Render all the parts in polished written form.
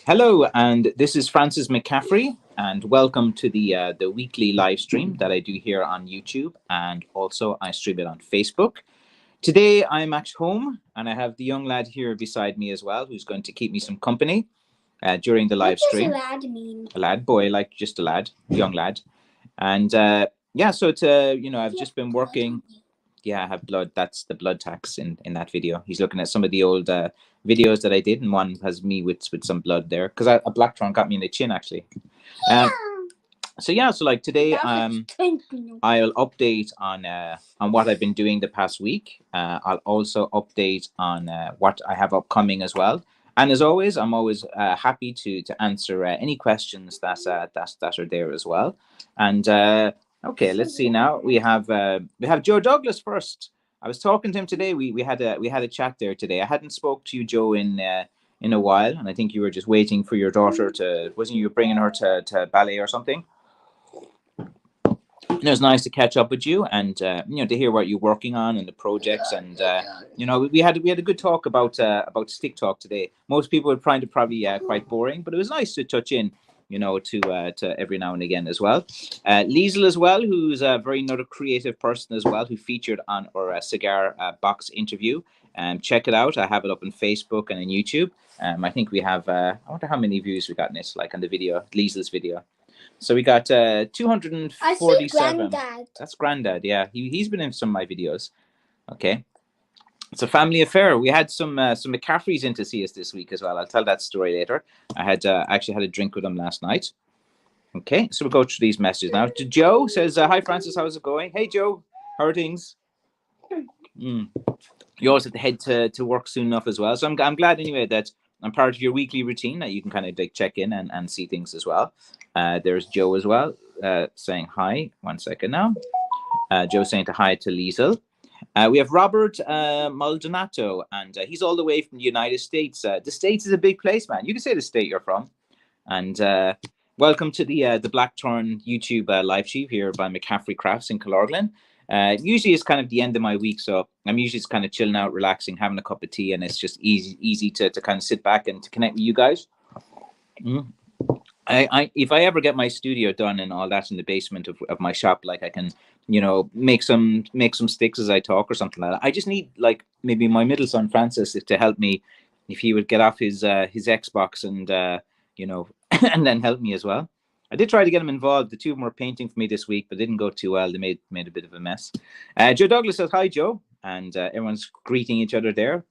Hello, and this is Francis McCaffrey, and welcome to the weekly live stream that I do here on YouTube, and also I stream it on Facebook. Today I'm at home, and I have the young lad here beside me as well, who's going to keep me some company during the live stream. What does lad mean? A lad, boy, like just a lad, young lad, and yeah. So it's I've just been working. Yeah, I have blood. That's the blood tax in that video. He's looking at some of the old videos that I did, and one has me with some blood there because a black tron got me in the chin actually. So yeah, so like today, I'll update on what I've been doing the past week. I'll also update on what I have upcoming as well. And as always, I'm always happy to answer any questions that are there as well. And okay, let's see now. We have Joe Douglas first. I was talking to him today. We had a chat there today. I hadn't spoke to you, Joe, in a while, and I think you were just waiting for your daughter to. Wasn't you bringing her to ballet or something? It was nice to catch up with you and to hear what you're working on and the projects, and we had a good talk about stick talk today. Most people would find it probably quite boring, but it was nice to touch in to every now and again as well. Liesl as well, who's a very another creative person as well, who featured on our cigar box interview. Check it out. I have it up on Facebook and on YouTube. I think we have I wonder how many views we got in this, like on the video, Liesl's video. So we got 247. I see Granddad. That's Granddad, yeah. He's been in some of my videos. Okay. It's a family affair. We had some McCaffreys in to see us this week as well. I'll tell that story later. I had actually had a drink with them last night. Okay, so we'll go through these messages now. To Joe says, hi Francis, how's it going? Hey Joe, how are things? You always have to head to work soon enough as well. So I'm glad anyway that I'm part of your weekly routine, that you can kind of like check in and see things as well. There's Joe as well saying hi. 1 second now. Joe saying hi to Liesl. We have Robert Maldonado, and he's all the way from the United States. The States is a big place, man. You can say the state you're from. And welcome to the Blackthorn YouTube live stream here by McCaffreyCrafts in Killorglin. Usually it's kind of the end of my week, so I'm usually just kind of chilling out, relaxing, having a cup of tea, and it's just easy to kind of sit back and to connect with you guys. If I ever get my studio done and all that in the basement of my shop, like I can, make some sticks as I talk or something like that. I just need like maybe my middle son Francis to help me, if he would get off his Xbox and and then help me as well. I did try to get him involved. The two of them were painting for me this week, but didn't go too well. They made a bit of a mess. Joe Douglas says hi, Joe, and everyone's greeting each other there.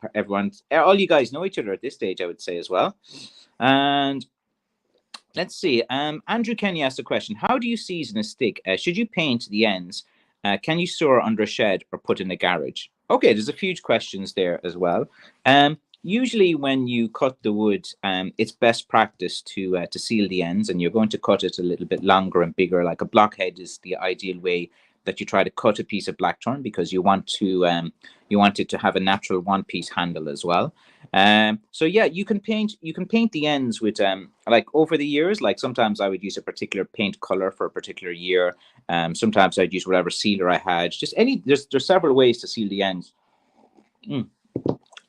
All you guys know each other at this stage, I would say as well. And let's see. Andrew Kenny asked a question: how do you season a stick? Should you paint the ends? Can you store under a shed or put in a garage? Okay, there's a few questions there as well. Usually when you cut the wood, it's best practice to seal the ends, and you're going to cut it a little bit longer and bigger. Like a blockhead is the ideal way that you try to cut a piece of blackthorn, because you want it to have a natural one-piece handle as well. So yeah, you can paint the ends with like over the years. Like sometimes I would use a particular paint color for a particular year. Sometimes I'd use whatever sealer I had. Just there's several ways to seal the ends.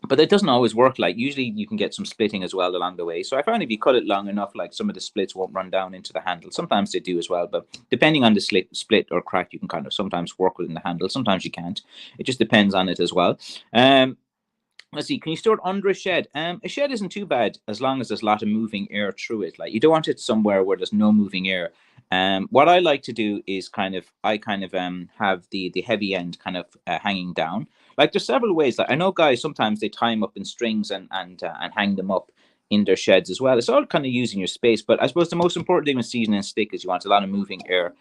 But it doesn't always work. Like usually you can get some splitting as well along the way. So I found if you cut it long enough, like some of the splits won't run down into the handle. Sometimes they do as well, but depending on the split or crack, you can kind of sometimes work within the handle. Sometimes you can't. It just depends on it as well. Let's see, can you store it under a shed? A shed isn't too bad as long as there's a lot of moving air through it. Like you don't want it somewhere where there's no moving air. What I like to do is have the heavy end kind of hanging down. Like there's several ways. Like I know guys sometimes they tie them up in strings and hang them up in their sheds as well. It's all kind of using your space, but I suppose the most important thing with seasoning a stick is you want a lot of moving air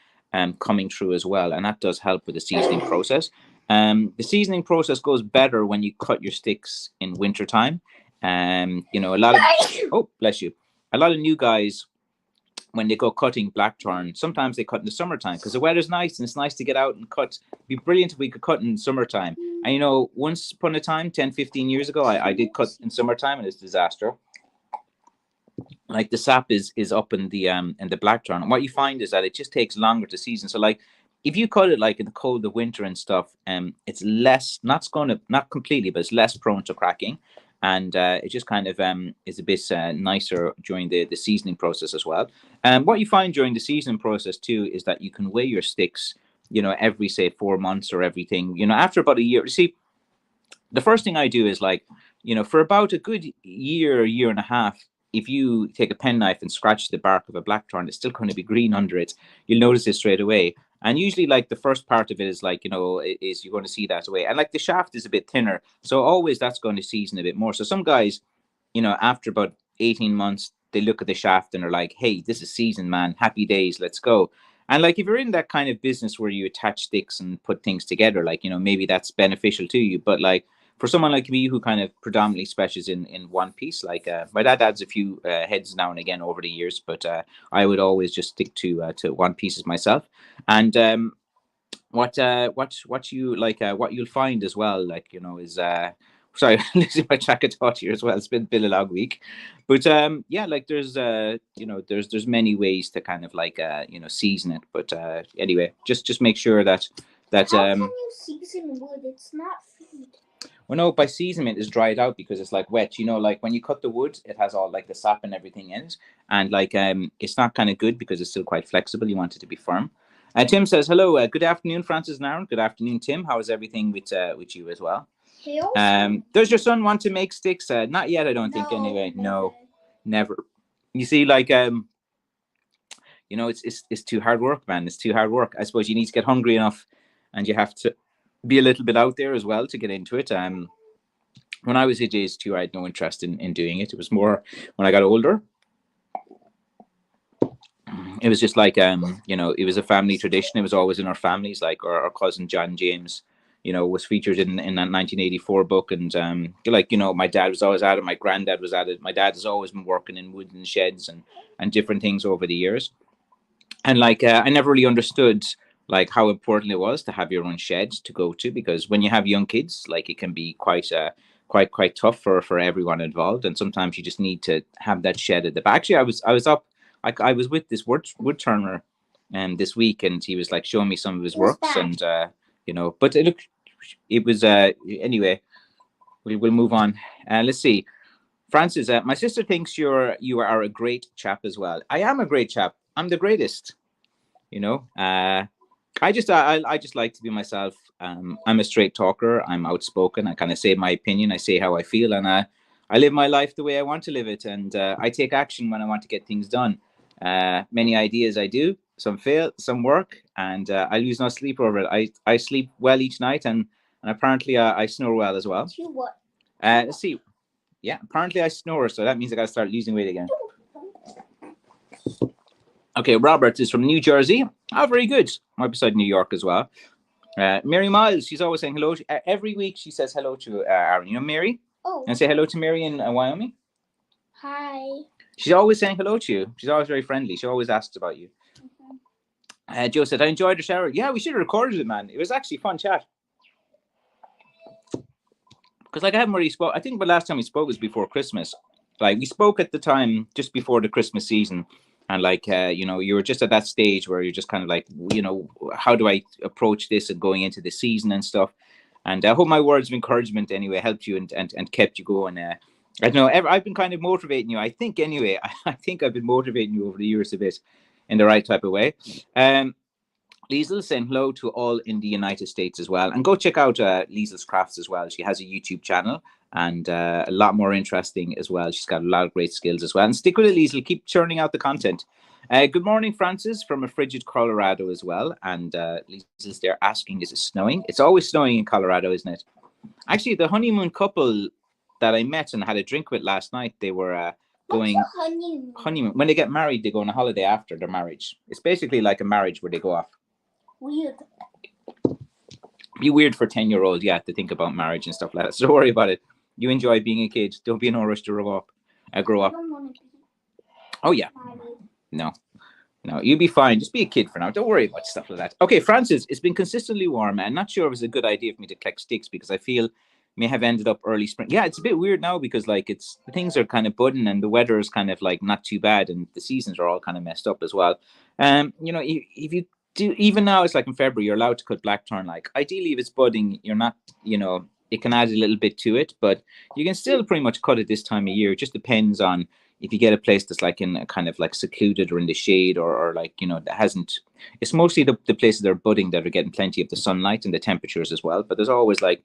coming through as well, and that does help with the seasoning process. The seasoning process goes better when you cut your sticks in wintertime. A lot of oh bless you, a lot of new guys, when they go cutting blackthorn, sometimes they cut in the summertime because the weather's nice and it's nice to get out and cut. It'd be brilliant if we could cut in summertime. And once upon a time, 10, 15 years ago, I did cut in summertime and it's a disaster. Like the sap is up in the blackthorn. And what you find is that it just takes longer to season. So like if you cut it like in the cold of winter and stuff, it's less, not completely, but it's less prone to cracking. and it just kind of is a bit nicer during the seasoning process as well. And what you find during the seasoning process too is that you can weigh your sticks, every say 4 months or everything. After about a year. See, the first thing I do is like, for about a good year and a half, if you take a penknife and scratch the bark of a blackthorn, it's still going to be green under it. You'll notice it straight away. And usually, like the first part of it is like, is you're going to see that away. And like the shaft is a bit thinner. So always that's going to season a bit more. So some guys, after about 18 months, they look at the shaft and are like, hey, this is seasoned, man. Happy days. Let's go. And like if you're in that kind of business where you attach sticks and put things together, like, maybe that's beneficial to you. But like, for someone like me who kind of predominantly specializes in one piece, like my dad adds a few heads now and again over the years, but I would always just stick to one pieces myself. And what you like, what you'll find as well, like, is sorry, losing my track of thought here as well. It's been a long week, but yeah, like there's many ways to kind of like season it. But anyway, just make sure that How can you season wood? It's not food. Well, no, by seasoning it is dried out because it's like wet. Like when you cut the wood, it has all like the sap and everything in it, and like it's not kind of good because it's still quite flexible. You want it to be firm. Tim says hello. Good afternoon, Francis and Aaron. Good afternoon, Tim. How is everything with you as well? Does your son want to make sticks? Not yet, I don't think. Anyway, no, never. You see, like it's too hard work, man. It's too hard work. I suppose you need to get hungry enough, and you have to be a little bit out there as well to get into it. When I was his age too, I had no interest in doing it. It was more when I got older. It was just like it was a family tradition. It was always in our families. Like our cousin John James, was featured in that 1984 book, and my dad was always at it. My granddad was at it. My dad has always been working in wooden sheds and different things over the years. And like I never really understood like how important it was to have your own shed to go to, because when you have young kids, like it can be quite tough for everyone involved, and sometimes you just need to have that shed at the back. Actually, I was with this wood turner this week, and he was like showing me some of his works, and but it was anyway. We'll move on. Let's see. Francis, my sister thinks you are a great chap as well. I am a great chap. I'm the greatest. I just like to be myself. I'm a straight talker. I'm outspoken. I kind of say my opinion. I say how I feel, and I live my life the way I want to live it. And I take action when I want to get things done. Many ideas I do. Some fail, some work, and I lose no sleep over it. I sleep well each night, and apparently I snore well as well. You what? Let's see. Yeah, apparently I snore, so that means I got to start losing weight again. Okay, Robert is from New Jersey. Oh, very good. Right beside New York as well. Mary Miles, she's always saying hello. Every week she says hello to Aaron. You know Mary? Oh. And say hello to Mary in Wyoming. Hi. She's always saying hello to you. She's always very friendly. She always asks about you. Joe said, I enjoyed the shower. Yeah, we should have recorded it, man. It was actually fun chat. Because like I haven't really spoke. I think the last time we spoke was before Christmas. Like we spoke at the time just before the Christmas season. And like, you were just at that stage where you're just kind of like, how do I approach this and going into the season and stuff. And I hope my words of encouragement anyway helped you and kept you going. I don't know, I've been kind of motivating you. I think anyway, I think I've been motivating you over the years a bit in the right type of way. Liesl saying hello to all in the United States as well. And go check out Liesl's Crafts as well. She has a YouTube channel and a lot more interesting as well. She's got a lot of great skills as well. And stick with it, Liesl. Keep churning out the content. Good morning, Francis, from a frigid Colorado as well. And Liesl's there asking, is it snowing? It's always snowing in Colorado, isn't it? Actually, the honeymoon couple that I met and had a drink with last night, they were going honeymoon. When they get married, they go on a holiday after their marriage. It's basically like a marriage where they go off. Weird. Be weird for 10-year-old, yeah, to think about marriage and stuff like that. So don't worry about it. You enjoy being a kid. Don't be in a rush to grow up. Oh yeah. No, you'll be fine. Just be a kid for now. Don't worry about stuff like that. Okay, Francis, it's been consistently warm. I'm not sure if it's a good idea for me to collect sticks because I feel may have ended up early spring. Yeah, it's a bit weird now because like the things are kind of budding and the weather is kind of like not too bad and the seasons are all kind of messed up as well. If you do, even now it's like in February, you're allowed to cut blackthorn. Like ideally, if it's budding, you're not, it can add a little bit to it, but you can still pretty much cut it this time of year. It just depends on if you get a place that's like in a kind of like secluded or in the shade, or like, you know, that hasn't, it's mostly the places that are budding that are getting plenty of the sunlight and the temperatures as well. But there's always like,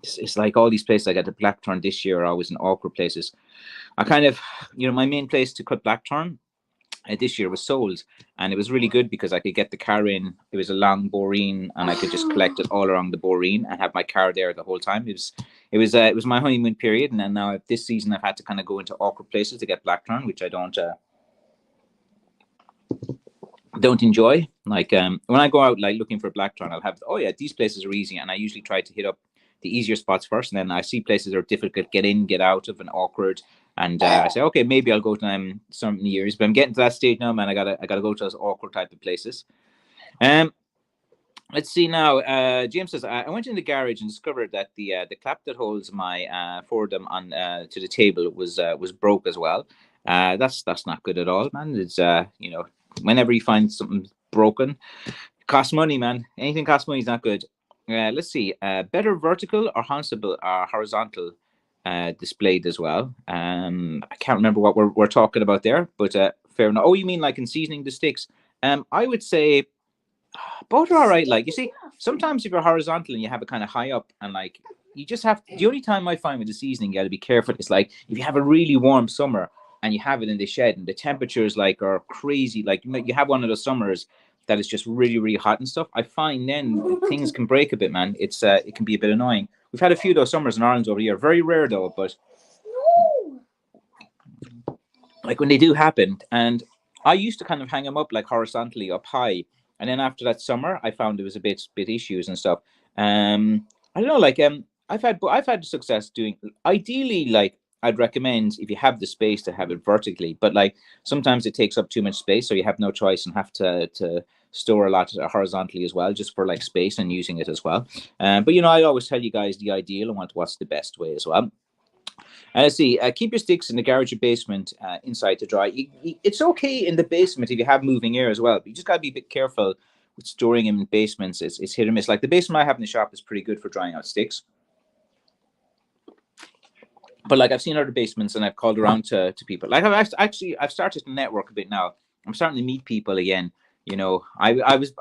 it's like all these places I got the blackthorn this year are always in awkward places. I kind of, you know, my main place to cut blackthorn this year was sold, and it was really good because I could get the car in. It was a long boreen, and I could just collect it all around the boreen and have my car there the whole time. It was my honeymoon period, and then now this season I've had to kind of go into awkward places to get blackthorn, which I don't enjoy. Like when I go out like looking for blackthorn, I'll have, oh yeah, these places are easy, and I usually try to hit up the easier spots first, and then I see places that are difficult to get in, get out of, and awkward. And I say, okay, maybe I'll go to them some years, but I'm getting to that stage now, man. I gotta go to those awkward type of places. Let's see now. James says, I went in the garage and discovered that the clap that holds my Fordham on to the table was broke as well. That's not good at all, man. It's you know, whenever you find something broken, it costs money, man. Anything costs money is not good. Let's see. Better vertical or horizontal displayed as well. I can't remember what we're talking about there, but fair enough. Oh, you mean like in seasoning the sticks? I would say both are all right. Like, you see, sometimes if you're horizontal and you have it kind of high up, and like you just have the only time I find with the seasoning you got to be careful is like if you have a really warm summer and you have it in the shed and the temperatures like are crazy, like you have one of those summers that is just really, really hot and stuff, I find then things can break a bit, man. It can be a bit annoying. We've had a few of those summers in Ireland over here. Very rare though, but like when they do happen. And I used to kind of hang them up like horizontally up high, and then after that summer, I found there was a bit issues and stuff. I don't know, like I've had success doing. Ideally, like I'd recommend if you have the space to have it vertically, but like sometimes it takes up too much space, so you have no choice and have to store a lot horizontally as well, just for like space and using it as well. But you know, I always tell you guys the ideal and what's the best way as well. Let's see. Keep your sticks in the garage or basement inside to dry. It's okay in the basement if you have moving air as well, but you just got to be a bit careful with storing them in basements. It's hit or miss. Like the basement I have in the shop is pretty good for drying out sticks. But like I've seen other basements and I've called around to people. Like I've started to network a bit now. I'm starting to meet people again. You know, I was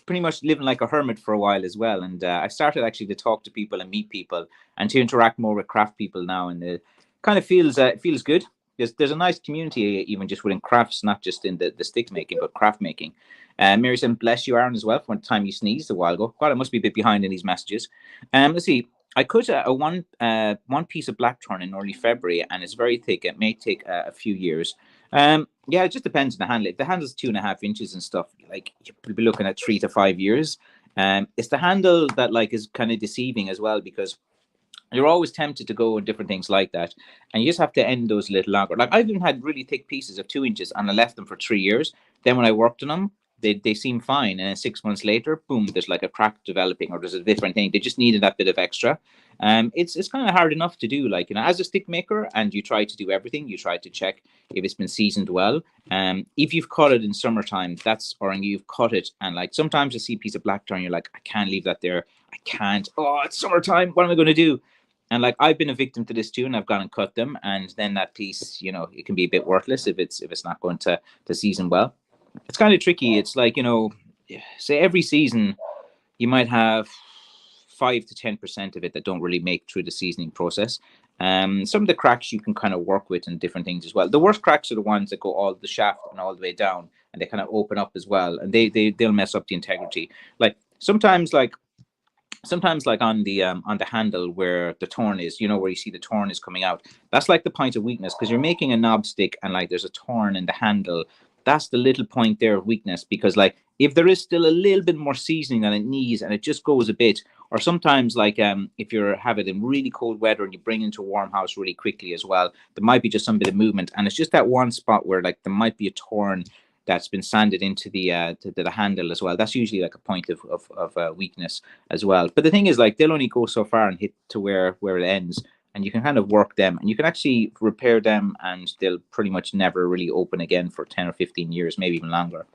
pretty much living like a hermit for a while as well, and I started actually to talk to people and meet people and to interact more with craft people now, and it kind of feels good. There's a nice community even just within crafts, not just in the stick making, but craft making. Mary said, "Bless you, Aaron, as well." From the time you sneezed a while ago, God, I must be a bit behind in these messages. Let's see. I cut one piece of blackthorn in early February, and it's very thick. It may take a few years. Yeah, it just depends on the handle. If the handle's 2.5 inches and stuff, like you'll be looking at 3 to 5 years. It's the handle that like is kind of deceiving as well, because you're always tempted to go and different things like that, and you just have to end those a little longer. Like I've even had really thick pieces of 2 inches, and I left them for 3 years. Then when I worked on them, they seem fine, and then 6 months later, boom, there's like a crack developing, or there's a different thing. They just needed that bit of extra. It's kind of hard enough to do, like, you know, as a stick maker, and you try to do everything. You try to check if it's been seasoned well. If you've cut it in summertime, or you've cut it, and like sometimes you see a piece of blackthorn, you're like, I can't leave that there. I can't. Oh, it's summertime. What am I going to do? And like I've been a victim to this too, and I've gone and cut them, and then that piece, you know, it can be a bit worthless if it's not going to season well. It's kind of tricky. It's like, you know, say every season you might have 5 to 10% of it that don't really make through the seasoning process. Some of the cracks you can kind of work with and different things as well. The worst cracks are the ones that go all the shaft and all the way down, and they kind of open up as well, and they'll mess up the integrity. Like sometimes on the handle where the torn is, you know, where you see the torn is coming out, that's like the point of weakness, because you're making a knob stick and like there's a torn in the handle. That's the little point there of weakness, because like if there is still a little bit more seasoning than it needs and it just goes a bit, or sometimes like if you have it in really cold weather and you bring it into a warm house really quickly as well, there might be just some bit of movement, and it's just that one spot where like there might be a torn that's been sanded into the handle as well. That's usually like a point of weakness as well. But the thing is, like, they'll only go so far and hit to where it ends, and you can kind of work them, and you can actually repair them, and they'll pretty much never really open again for 10 or 15 years, maybe even longer.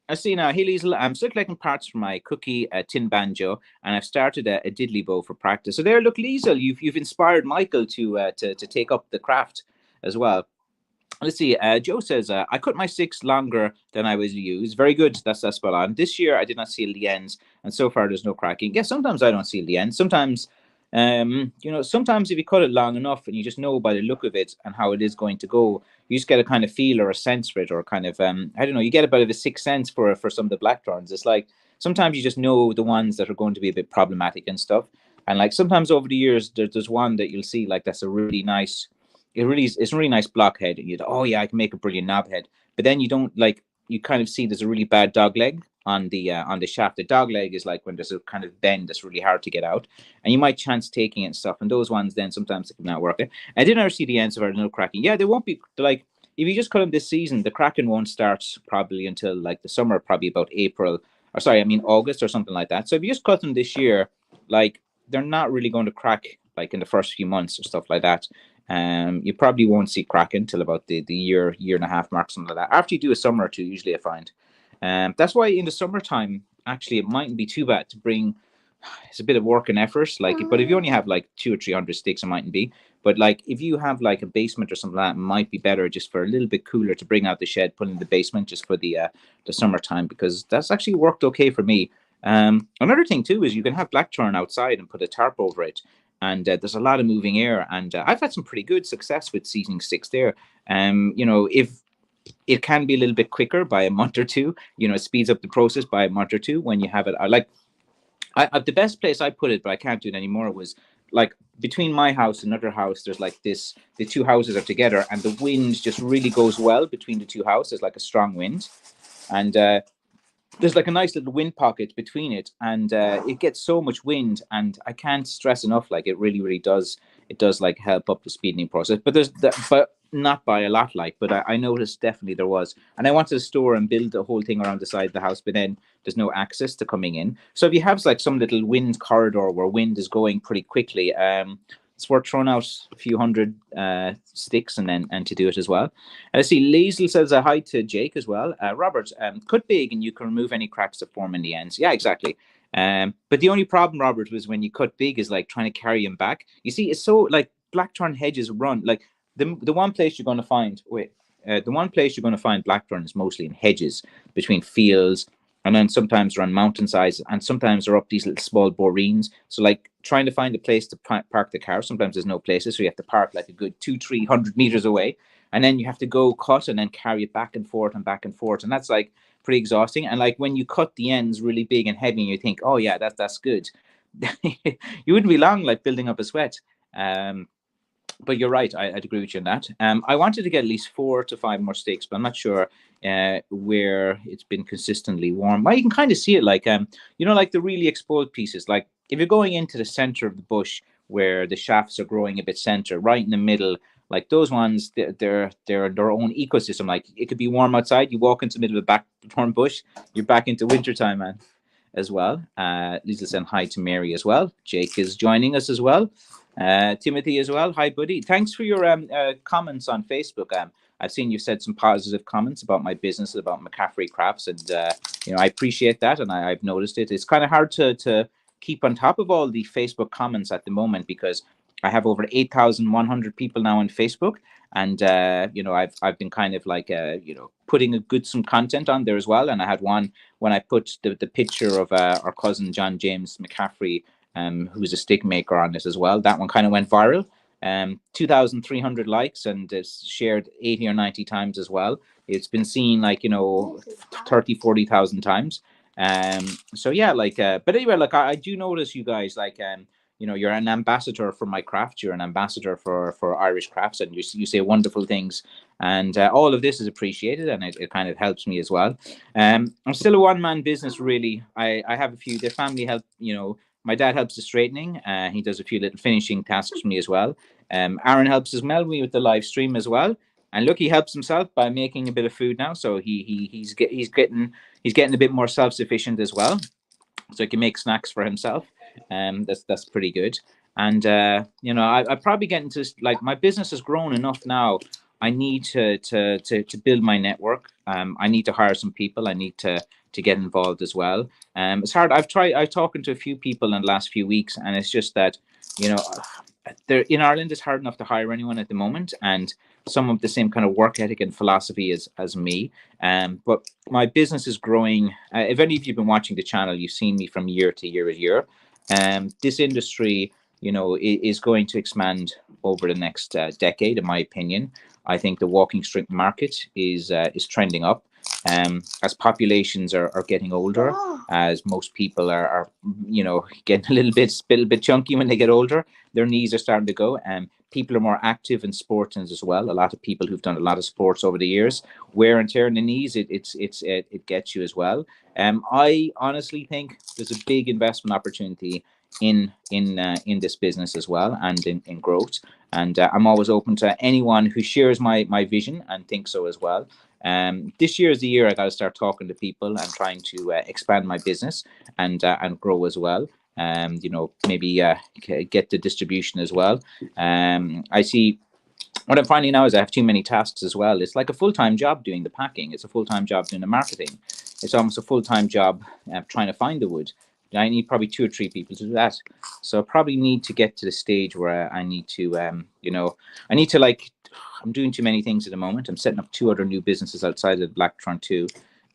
I see now, Healy's. I'm still collecting parts for my cookie tin banjo, and I've started a diddly bow for practice. So there, look, Liesel, you've inspired Michael to take up the craft as well. Let's see. Joe says, I cut my sticks longer than I was used. Very good. That's spot on. This year, I did not seal the ends, and so far, there's no cracking. Yeah, sometimes I don't seal the ends. Sometimes, sometimes if you cut it long enough and you just know by the look of it and how it is going to go, you just get a kind of feel or a sense for it, or kind of, I don't know, you get a bit of a sixth sense for some of the blackthorns. It's like sometimes you just know the ones that are going to be a bit problematic and stuff. And like sometimes over the years, there's one that you'll see like that's a really nice it's a really nice blockhead, and you oh yeah, I can make a brilliant knobhead. But then you don't like you kind of see there's a really bad dog leg on the shaft. The dog leg is like when there's a kind of bend that's really hard to get out, and you might chance taking it and stuff. And those ones then sometimes they can not work. I did never see the ends of our no cracking. Yeah, they won't be like if you just cut them this season, the cracking won't start probably until like the summer, probably about April or sorry, I mean August or something like that. So if you just cut them this year, like they're not really going to crack like in the first few months or stuff like that. You probably won't see cracking until about the year and a half mark, something like that. After you do a summer or two, usually I find. That's why in the summertime, actually, it mightn't be too bad to bring. It's a bit of work and effort, like, but if you only have like 200 or 300 sticks, it mightn't be. But like, if you have like a basement or something like that, it might be better just for a little bit cooler to bring out the shed, put in the basement just for the summertime, because that's actually worked okay for me. Another thing too is you can have blackthorn outside and put a tarp over it, and there's a lot of moving air, and I've had some pretty good success with seasoning sticks there. If it can be a little bit quicker by a month or two, it speeds up the process by a month or two when you have it. The best place I put it, but I can't do it anymore, was like between my house and another house. There's like this, the two houses are together, and the wind just really goes well between the two houses, like a strong wind, and there's like a nice little wind pocket between it, and it gets so much wind, and I can't stress enough, like it really does, it does like help up the speeding process, but but not by a lot, like, but I noticed definitely there was, and I wanted to store and build a whole thing around the side of the house, but then there's no access to coming in. So if you have like some little wind corridor where wind is going pretty quickly, it's worth throwing out a few hundred sticks and to do it as well. And I see Liesl says a hi to Jake as well. Robert, cut big and you can remove any cracks that form in the ends. Yeah, exactly. But the only problem, Robert, was when you cut big is like trying to carry them back. You see, it's so like blackthorn hedges run like the one place you're going to find the one place you're going to find blackthorn is mostly in hedges between fields, and then sometimes they're on mountainsides, and sometimes they're up these little small boreens. So like trying to find a place to park the car, sometimes there's no places, so you have to park like a good 200-300 meters away, and then you have to go cut and then carry it back and forth, and that's like pretty exhausting. And like when you cut the ends really big and heavy, and you think, oh yeah, that's good, you wouldn't be long like building up a sweat. But you're right. I'd agree with you on that. I wanted to get at least 4 to 5 more stakes, but I'm not sure where it's been consistently warm. Well, you can kind of see it, like like the really exposed pieces. Like if you're going into the center of the bush where the shafts are growing a bit center, right in the middle, like those ones, they're their own ecosystem. Like it could be warm outside. You walk into the middle of a blackthorn bush, you're back into wintertime, man. As well. Lisa sent hi to Mary as well. Jake is joining us as well. Timothy as well. Hi, buddy. Thanks for your comments on Facebook. I've seen you said some positive comments about my business, about McCaffrey Crafts, and I appreciate that, and I've noticed it. It's kind of hard to keep on top of all the Facebook comments at the moment because I have over 8,100 people now on Facebook, and I've been kind of like putting some content on there as well. And I had one when I put the picture of our cousin John James McCaffrey, who's a stick maker, on this as well. That one kind of went viral. 2,300 likes, and it's shared 80 or 90 times as well. It's been seen like 30,000-40,000 times. So yeah, like but anyway, like I do notice you guys like you're an ambassador for my craft. You're an ambassador for Irish crafts, and you say wonderful things, and all of this is appreciated, and it kind of helps me as well. I'm still a one-man business, really. I have a few. The family help. My dad helps the straightening. He does a few little finishing tasks for me as well. Aaron helps as well me with the live stream as well. And look, he helps himself by making a bit of food now, so he's getting a bit more self-sufficient as well, so he can make snacks for himself. That's pretty good. And I probably get into like my business has grown enough now. I need to build my network. I need to hire some people. I need to get involved as well. It's hard. I've talked to a few people in the last few weeks, and it's just that, you know, there in Ireland it's hard enough to hire anyone at the moment, and some of the same kind of work ethic and philosophy as me. But my business is growing. If any of you've been watching the channel, you've seen me from year to year to year. This industry, you know, is going to expand over the next decade, in my opinion. I think the walking stick market is trending up. As populations are getting older, as most people are you know, getting a little bit chunky when they get older, their knees are starting to go. People are more active in sports as well. A lot of people who've done a lot of sports over the years, wear and tear in the knees, it gets you as well. I honestly think there's a big investment opportunity in this business as well, and in growth. And I'm always open to anyone who shares my vision and thinks so as well. This year is the year I got to start talking to people and trying to expand my business and grow as well. You know, maybe get the distribution as well. I see what I'm finding now is I have too many tasks as well. It's like a full-time job doing the packing. It's a full-time job doing the marketing. It's almost a full-time job trying to find the wood. I need probably 2 or 3 people to do that. So I probably need to get to the stage where I need to, you know, I need to, like, I'm doing too many things at the moment. I'm setting up 2 other new businesses outside of Blacktron too.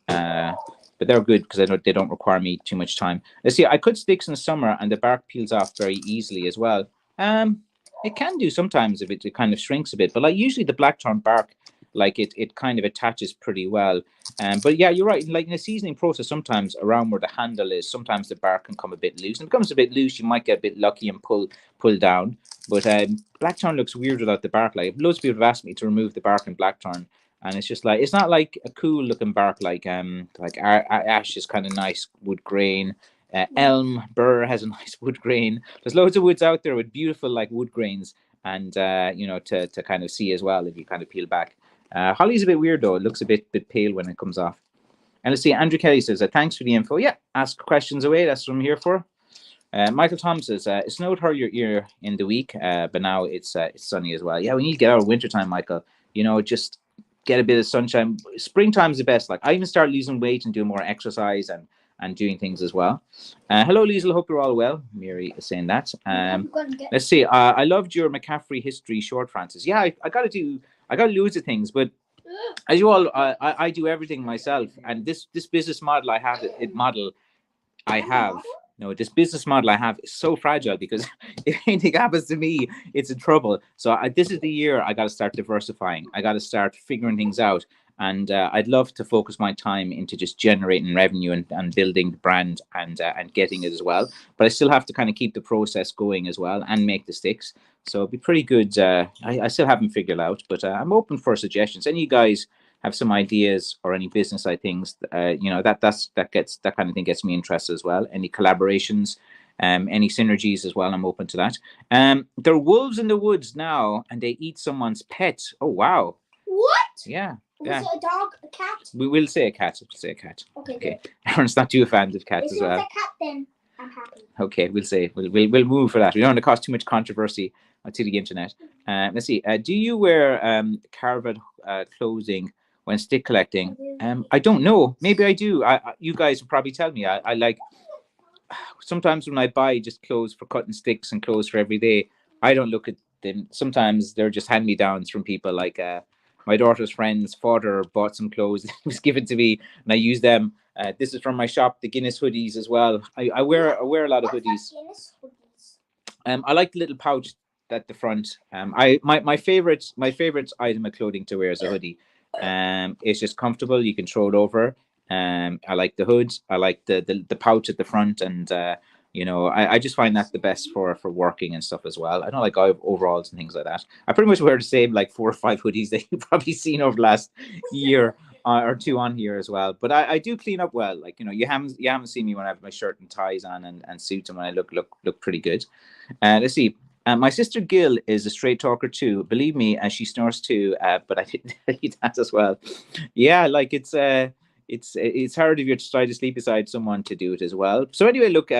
But they're good because they don't require me too much time. Let's see, I cut sticks in the summer and the bark peels off very easily as well. It can do sometimes if it kind of shrinks a bit, but like usually the blackthorn bark, like it kind of attaches pretty well. But yeah, you're right. Like in a seasoning process, sometimes around where the handle is, sometimes the bark can come a bit loose. And if it comes a bit loose, you might get a bit lucky and pull down. But blackthorn looks weird without the bark. Like loads of people have asked me to remove the bark in blackthorn, and it's just like it's not like a cool looking bark like ash is kind of nice wood grain. Elm, burr has a nice wood grain. There's loads of woods out there with beautiful like wood grains, and you know, to kind of see as well if you kind of peel back. Holly's a bit weird though. It looks a bit pale when it comes off. And let's see, Andrew Kelly says, thanks for the info. Yeah, ask questions away. That's what I'm here for. Michael Tom says, it snowed earlier in the week, but now it's sunny as well. Yeah, we need to get out of wintertime, Michael. You know, just get a bit of sunshine. Springtime's the best. Like I even start losing weight and doing more exercise and doing things as well. Hello, Liesl. Hope you're all well. Mary is saying that. Let's see. I loved your McCaffrey history short, Francis. Yeah, I got loads of things, but as you all, I do everything myself. And this business model this business model I have is so fragile because if anything happens to me, it's in trouble. So this is the year I got to start diversifying. I got to start figuring things out. And I'd love to focus my time into just generating revenue and building the brand and getting it as well. But I still have to kind of keep the process going as well and make the sticks. So it'd be pretty good. I still haven't figured out, but I'm open for suggestions. Any of you guys have some ideas or any business things, you know, that kind of thing gets me interested as well. Any collaborations, any synergies as well. I'm open to that. There are wolves in the woods now, and they eat someone's pet. Oh wow! What? Yeah. Was it a dog, a cat? We will say a cat. We'll say a cat. Okay. Aaron's not too fan of cats as well. If it's a cat, then I'm happy. Okay, we'll move for that. We don't want to cause too much controversy to the internet. Let's see. Do you wear carved clothing when stick collecting? I don't know. Maybe I do. You guys will probably tell me. I like sometimes when I buy just clothes for cutting sticks and clothes for every day, I don't look at them. Sometimes they're just hand-me-downs from people. Like my daughter's friend's father bought some clothes. It was given to me, and I use them. This is from my shop, the Guinness hoodies as well. I wear a lot of hoodies. I like the little pouch at the front. My favorite item of clothing to wear is a hoodie. It's just comfortable. You can throw it over. I like the hood. I like the pouch at the front, and you know, I just find that the best for working and stuff as well. I don't like overalls and things like that. I pretty much wear the same like 4 or 5 hoodies that you've probably seen over the last year or two on here as well. But I do clean up well. Like, you know, you haven't seen me when I have my shirt and ties on and suits, and when I look pretty good. Let's see. My sister Gil is a straight talker too. Believe me, she snores too. But I didn't tell you that as well. Yeah, like it's hard if you're trying to sleep beside someone to do it as well. So anyway, look,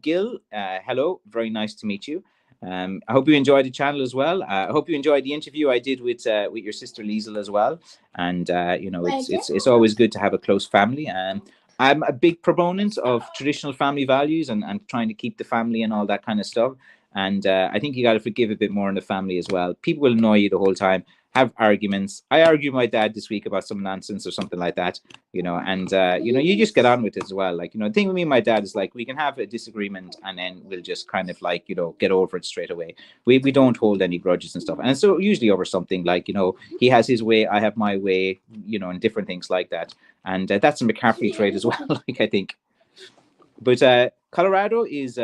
Gil, hello, very nice to meet you. I hope you enjoyed the channel as well. I hope you enjoyed the interview I did with your sister Liesel as well. And you know, it's always good to have a close family. And I'm a big proponent of traditional family values and trying to keep the family and all that kind of stuff. And I think you got to forgive a bit more in the family as well. People will annoy you the whole time, have arguments. I argued with my dad this week about some nonsense or something like that, you know, and you know, you just get on with it as well. Like, you know, the thing with me and my dad is like we can have a disagreement and then we'll just kind of like, you know, get over it straight away. We don't hold any grudges and stuff. And so usually over something like, you know, he has his way, I have my way, you know, and different things like that. And that's a McCaffrey trait as well, like I think. But Colorado is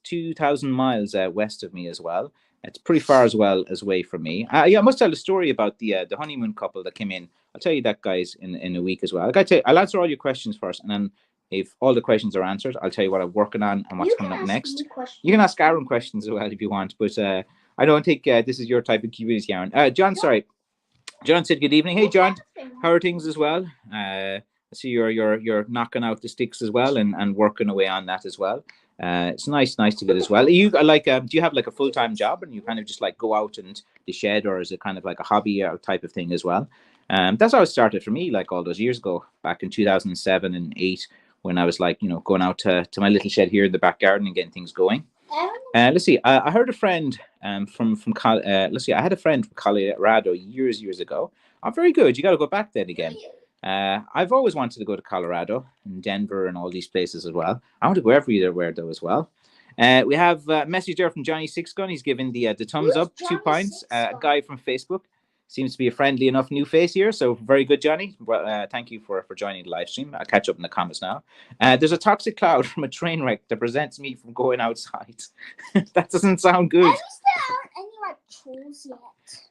2,000 miles west of me as well. It's pretty far as well as away from me. Yeah, I must tell a story about the honeymoon couple that came in. I'll tell you that, guys, in a week as well. I'll answer all your questions first, and then if all the questions are answered, I'll tell you what I'm working on and what's coming up next. You can ask Aaron questions as well if you want, but I don't think this is your type of curious, Aaron. John, sorry. John said good evening. Hey, John. How are things as well? I see you're knocking out the sticks as well and working away on that as well. It's nice to get as well. You like do you have like a full-time job and you kind of just like go out and the shed, or is it kind of like a hobby type of thing as well? That's how it started for me, like all those years ago, back in 2007 and 8, when I was like, you know, going out to my little shed here in the back garden and getting things going. Let's see. I heard a friend from let's see. I had a friend from Colorado years ago. Oh, very good. You got to go back then again. I've always wanted to go to Colorado and Denver and all these places as well. I want to go everywhere though as well. We have a message there from Johnny Sixgun. He's given the thumbs up, 2 points. A guy from Facebook. Seems to be a friendly enough new face here. So very good, Johnny. Well, thank you for joining the live stream. I'll catch up in the comments now. There's a toxic cloud from a train wreck that prevents me from going outside. That doesn't sound good. At least there aren't any like trolls yet.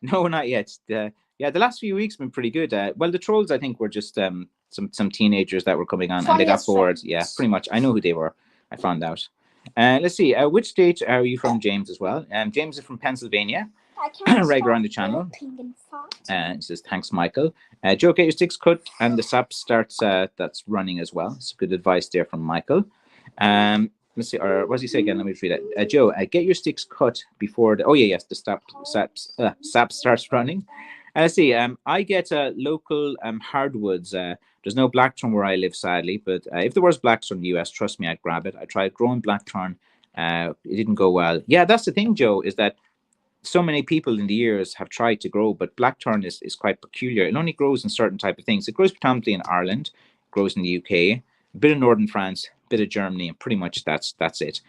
No, not yet. Yeah, the last few weeks have been pretty good. Well, the trolls, I think, were just some teenagers that were coming on and they got bored. Yeah, pretty much. I know who they were. I found out. Let's see. Which state are you from, James, as well? James is from Pennsylvania. Regular on the channel. It says, thanks, Michael. Joe, get your sticks cut and the sap starts that's running as well. So good advice there from Michael. Let's see, or what does he say again? Let me read it. Joe, get your sticks cut before the yes, the sap starts running. Let's see. I get local hardwoods. There's no blackthorn where I live, sadly, but if there was blackthorn in the US, trust me, I'd grab it. I tried growing blackthorn. It didn't go well. Yeah, that's the thing, Joe, is that so many people in the years have tried to grow, but blackthorn is quite peculiar. It only grows in certain type of things. It grows predominantly in Ireland, it grows in the UK, a bit of northern France, a bit of Germany, and pretty much that's it.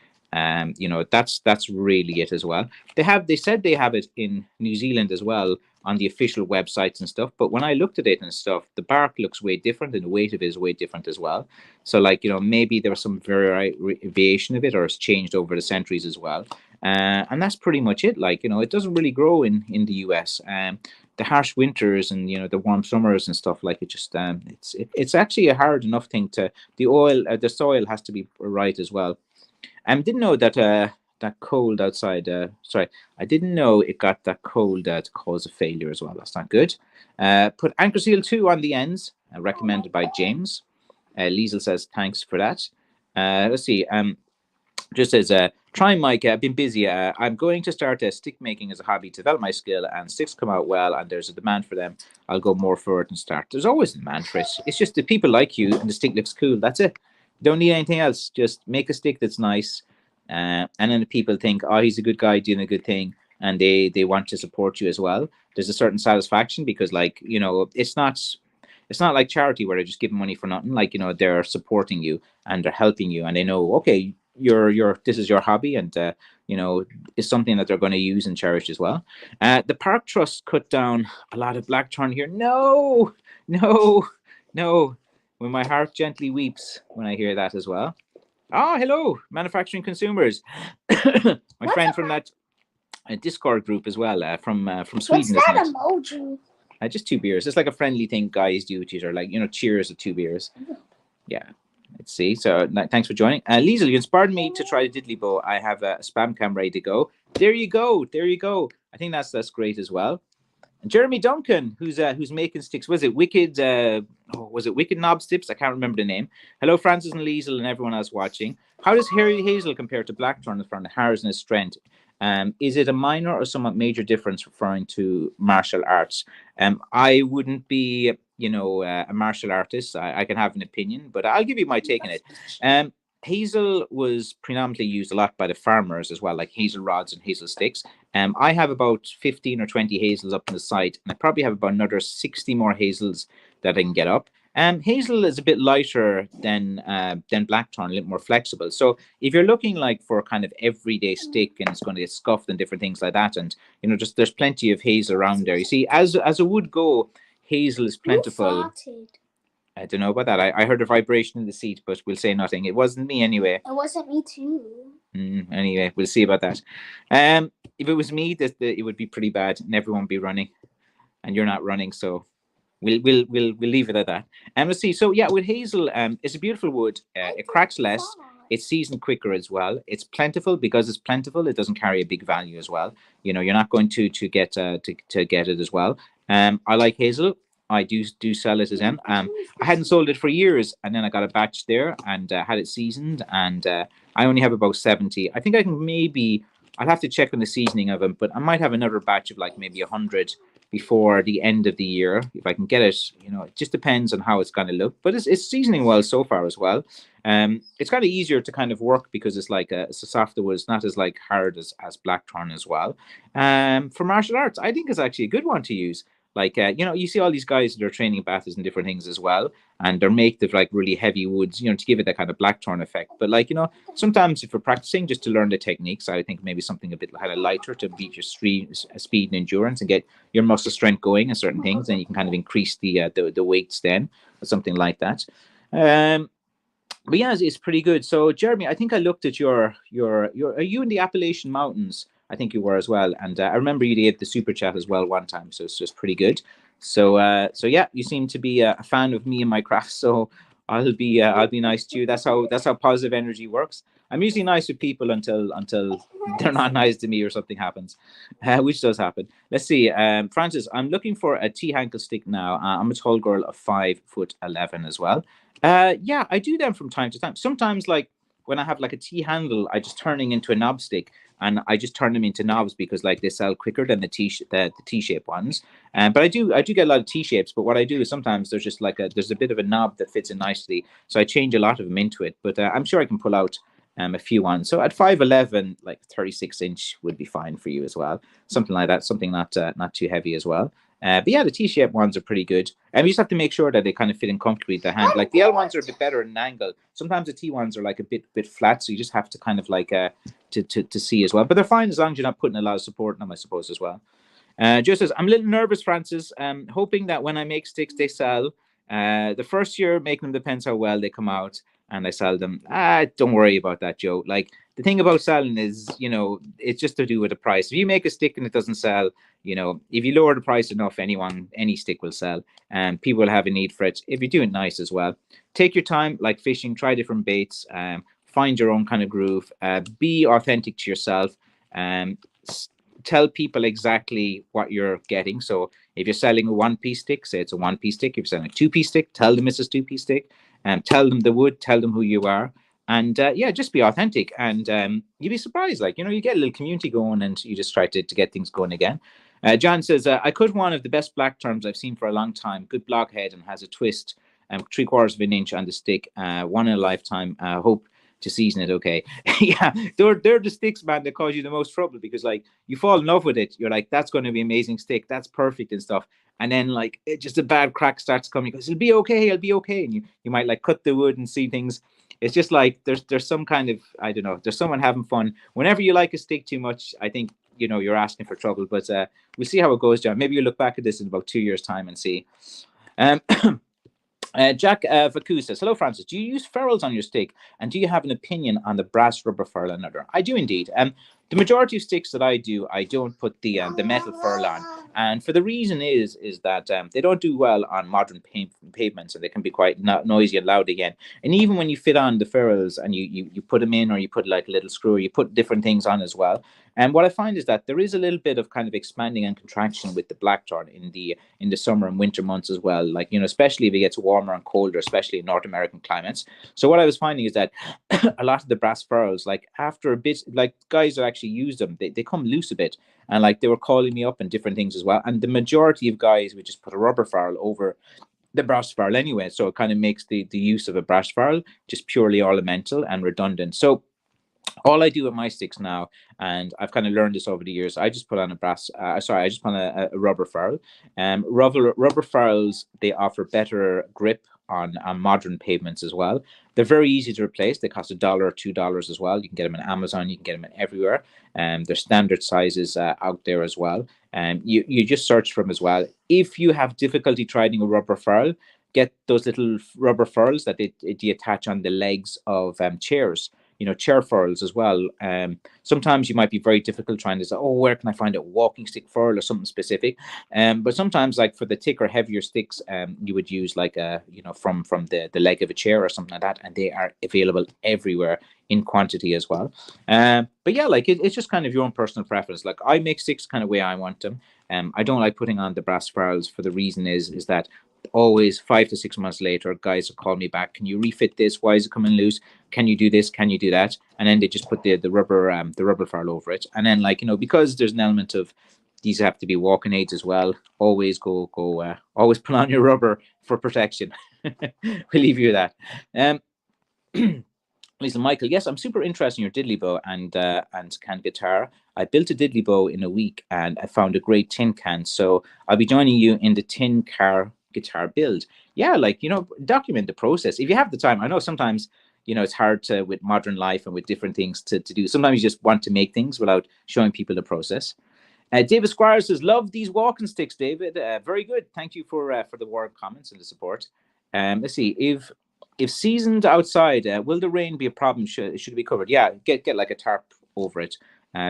You know, that's really it as well. They said they have it in New Zealand as well on the official websites and stuff. But when I looked at it and stuff, the bark looks way different and the weight of it is way different as well. So like, you know, maybe there was some variation of it or it's changed over the centuries as well. And that's pretty much it. Like, you know, it doesn't really grow in the US. The harsh winters and, you know, the warm summers and stuff, like it just it's actually a hard enough thing to the soil has to be right as well. Didn't know that that cold outside. Sorry, I didn't know it got that cold to cause a failure as well. That's not good. Put anchor seal 2 on the ends, recommended by James. Liesel says thanks for that. Let's see. Just says, try Mike. I've been busy. I'm going to start stick making as a hobby to develop my skill, and sticks come out well, and there's a demand for them. I'll go more for it and start. There's always a demand for it. It's just that people like you and the stick looks cool. That's it. Don't need anything else. Just make a stick that's nice. And then the people think, oh, he's a good guy doing a good thing. And they want to support you as well. There's a certain satisfaction because, like, you know, it's not like charity where they just give money for nothing. Like, you know, they're supporting you and they're helping you. And they know, okay, this is your hobby. And, you know, it's something that they're going to use and cherish as well. The Park Trust cut down a lot of blackthorn here. No. When my heart gently weeps when I hear that as well. Oh, hello, manufacturing consumers. My friend from that Discord group as well, from Sweden. What's that emoji? Just 2 beers. It's like a friendly thing guys do to each other, like, you know, cheers of 2 beers. Yeah, let's see. So thanks for joining. Liesel, you inspired me to try the diddly bow. I have a spam cam ready to go. There you go. I think that's great as well. And Jeremy Duncan, who's making sticks. Was it Wicked? Was it Wicked Knob Tips? I can't remember the name. Hello, Francis and Liesel and everyone else watching. How does hairy hazel compare to blackthorn from the hardness strength? Is it a minor or somewhat major difference referring to martial arts? I wouldn't be, a martial artist. I can have an opinion, but I'll give you my take on it. Hazel was predominantly used a lot by the farmers as well, like hazel rods and hazel sticks. I have about 15 or 20 hazels up on the site, and I probably have about another 60 more hazels that I can get up. Hazel is a bit lighter than blackthorn, a little more flexible. So if you're looking like for kind of everyday stick and it's going to get scuffed and different things like that, and just there's plenty of hazel around there. You see, as a wood go, hazel is plentiful. I don't know about that. I heard a vibration in the seat, but we'll say nothing. It wasn't me anyway. It wasn't me too. Anyway, we'll see about that. If it was me, it would be pretty bad, and everyone would be running, and you're not running, so we'll leave it at that. And let's see. So yeah, with hazel, it's a beautiful wood. It cracks less. It's seasoned quicker as well. It's plentiful because it's plentiful. It doesn't carry a big value as well. You're not going to get to get it as well. I like hazel. I do sell it as M. I hadn't sold it for years, and then I got a batch there and had it seasoned, and I only have about 70. I think I can maybe. I'll have to check on the seasoning of them, but I might have another batch of like maybe 100 before the end of the year if I can get it. It just depends on how it's going to look, but it's seasoning well so far as well. It's kind of easier to kind of work because it's like it's a softer wood. It's not as like hard as blackthorn as well. For martial arts, I think it's actually a good one to use. Like, you see all these guys that are training battles and different things as well. And they're made of like really heavy woods, to give it that kind of blackthorn effect. But like, sometimes if you're practicing just to learn the techniques, I think maybe something a bit kind of lighter to beat your speed and endurance and get your muscle strength going and certain things. And you can kind of increase the weights then or something like that. But yeah, it's pretty good. So Jeremy, I think I looked at your are you in the Appalachian Mountains? I think you were as well, and I remember you did the super chat as well one time, so it's just pretty good. So yeah, you seem to be a fan of me and my craft, so I'll be nice to you. That's how positive energy works. I'm usually nice with people until they're not nice to me or something happens, which does happen. Let's see, Francis, I'm looking for a T-Hankle stick now. I'm a tall girl of 5'11" as well. Yeah, I do them from time to time. Sometimes like when I have like a T-handle, I just turning into a knob stick. And I just turn them into knobs because like they sell quicker than the T-shape ones. But I do get a lot of T-shapes. But what I do is sometimes there's just like there's a bit of a knob that fits in nicely. So I change a lot of them into it. But I'm sure I can pull out a few ones. So at 5'11", like 36-inch would be fine for you as well. Something like that. Something not too heavy as well. But yeah, the T-shaped ones are pretty good. And you just have to make sure that they kind of fit in comfortably with the hand. Like the L ones are a bit better at an angle. Sometimes the T ones are like a bit flat, so you just have to kind of like to see as well. But they're fine as long as you're not putting a lot of support on them, I suppose, as well. Just as I'm a little nervous, Francis, hoping that when I make sticks, they sell. The first year making them depends how well they come out and I sell them. Don't worry about that, Joe. Like the thing about selling is, it's just to do with the price. If you make a stick and it doesn't sell, if you lower the price enough, any stick will sell, and people will have a need for it. If you do it nice as well, take your time, like fishing, try different baits, find your own kind of groove, be authentic to yourself, tell people exactly what you're getting. So if you're selling a one-piece stick, say it's a one-piece stick. If you're selling a two-piece stick, tell them it's a two-piece stick, tell them the wood, tell them who you are. And yeah, just be authentic, and you'd be surprised. Like, you get a little community going, and you just try to get things going again. John says, I cut one of the best black terms I've seen for a long time. Good blockhead and has a twist, 3/4 of an inch on the stick. One in a lifetime. Hope to season it okay. Yeah, they're the sticks, man, that cause you the most trouble, because like you fall in love with it. You're like, that's going to be an amazing stick. That's perfect and stuff. And then like just a bad crack starts coming. Because it'll be okay. It'll be okay. And you might like cut the wood and see things. It's just like there's some kind of, I don't know, there's someone having fun. Whenever you like a stick too much, I think, you're asking for trouble. But we'll see how it goes, John. Maybe you look back at this in about 2 years' time and see. Jack Vacu says, hello, Francis. Do you use ferrules on your stick? And do you have an opinion on the brass rubber ferrule and other? I do indeed. The majority of sticks that I do, I don't put the metal ferrule on. And for the reason is that they don't do well on modern pavements, and they can be quite noisy and loud again. And even when you fit on the ferrules and you put them in, or you put like a little screw, or you put different things on as well. And what I find is that there is a little bit of kind of expanding and contraction with the blackthorn in the summer and winter months as well. Like, especially if it gets warmer and colder, especially in North American climates. So what I was finding is that a lot of the brass ferrules, like after a bit, like guys are actually actually use them, they come loose a bit. And like they were calling me up and different things as well. And the majority of guys would just put a rubber ferrule over the brass ferrule anyway. So it kind of makes the use of a brass ferrule just purely ornamental and redundant. So all I do with my sticks now, and I've kind of learned this over the years, I just put on a I just put on a rubber ferrule. Rubber ferrules, they offer better grip on modern pavements as well. They're very easy to replace. They cost $1 or $2 as well. You can get them on Amazon. You can get them everywhere. They're standard sizes out there as well. You just search for them as well. If you have difficulty trying a rubber ferrule, get those little rubber ferrules that they attach on the legs of chairs. Chair ferrules as well. Sometimes you might be very difficult trying to say, oh, where can I find a walking stick ferrule or something specific? But sometimes, like for the thicker, heavier sticks, you would use like from the leg of a chair or something like that, and they are available everywhere in quantity as well. But yeah, like it's just kind of your own personal preference. Like I make sticks kind of way I want them. I don't like putting on the brass ferrules for the reason is that always 5 to 6 months later, guys will call me back. Can you refit this? Why is it coming loose? Can you do this? Can you do that? And then they just put the rubber ferrule over it. And then because there's an element of these have to be walking aids as well. Always always put on your rubber for protection. We'll leave you with that. Lisa, Michael, yes, I'm super interested in your diddly bow and can guitar. I built a diddly bow in a week and I found a great tin can. So I'll be joining you in the tin car guitar build. Yeah, document the process if you have the time. I know sometimes it's hard to with modern life and with different things to do. Sometimes you just want to make things without showing people the process. David Squire says, love these walking sticks, David. Very good. Thank you for the warm comments and the support. Let's see, if seasoned outside, will the rain be a problem? Should it be covered? Yeah, get like a tarp over it.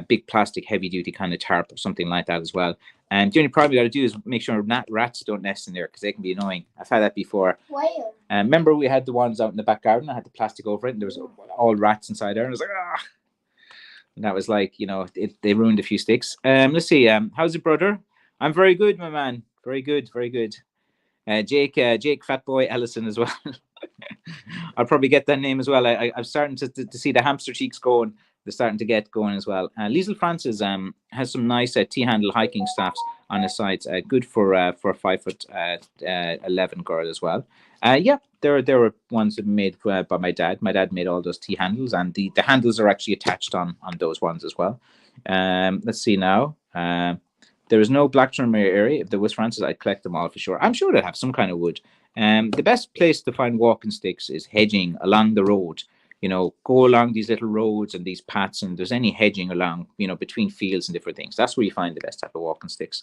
Big plastic heavy duty kind of tarp or something like that as well. And the only problem you got to do is make sure rats don't nest in there because they can be annoying. I've had that before. Where? Remember we had the ones out in the back garden. I had the plastic over it and there was all rats inside there. And I was like, ah. And that was like, they ruined a few sticks. Let's see. How's it, brother? I'm very good, my man. Very good, very good. Jake Fatboy Ellison as well. I'll probably get that name as well. I'm starting to see the hamster cheeks going. They're starting to get going as well. Liesl Francis has some nice T-handle hiking staffs on his sides. Good for a 5'11" girl as well. Yeah, there were ones that made by my dad. My dad made all those T-handles, and the handles are actually attached on those ones as well. Let's see now. There is no black in my area. If there was, Francis, I'd collect them all for sure. I'm sure they'd have some kind of wood. The best place to find walking sticks is hedging along the road. Go along these little roads and these paths, and there's any hedging along, between fields and different things. That's where you find the best type of walking sticks.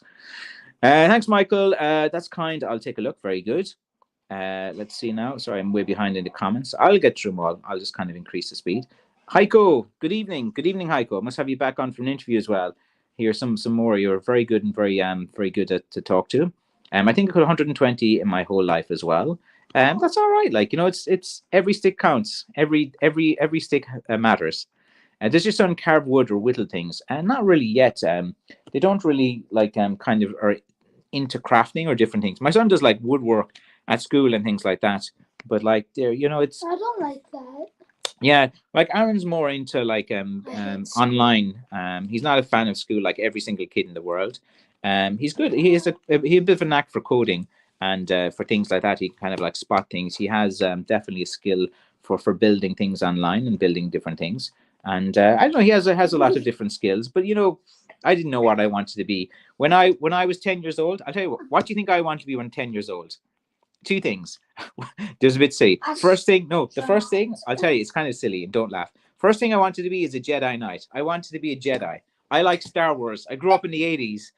Thanks, Michael. That's kind. I'll take a look. Very good. Let's see now. Sorry, I'm way behind in the comments. I'll get through them all. I'll just kind of increase the speed. Heiko, good evening. Good evening, Heiko. I must have you back on for an interview as well. Here's some more. You're very good and very good to talk to. I think I got 120 in my whole life as well. That's all right. It's every stick counts. Every stick matters. There's just some carved wood or whittle things, and not really yet. They don't really kind of are into crafting or different things. My son does like woodwork at school and things like that, but it's. I don't like that. Yeah, like Aaron's more into online. He's not a fan of school like every single kid in the world. He's good. He has a bit of a knack for coding and for things like that. He can kind of spot things. He has definitely a skill for building things online and building different things. And I don't know. He has a lot of different skills. But I didn't know what I wanted to be when I was 10 years old. I'll tell you what do you think I want to be when I'm 10 years old? Two things. There's a bit silly. First thing, I'll tell you, it's kind of silly and don't laugh. First thing I wanted to be is a Jedi Knight. I wanted to be a Jedi. I like Star Wars. I grew up in the 80s.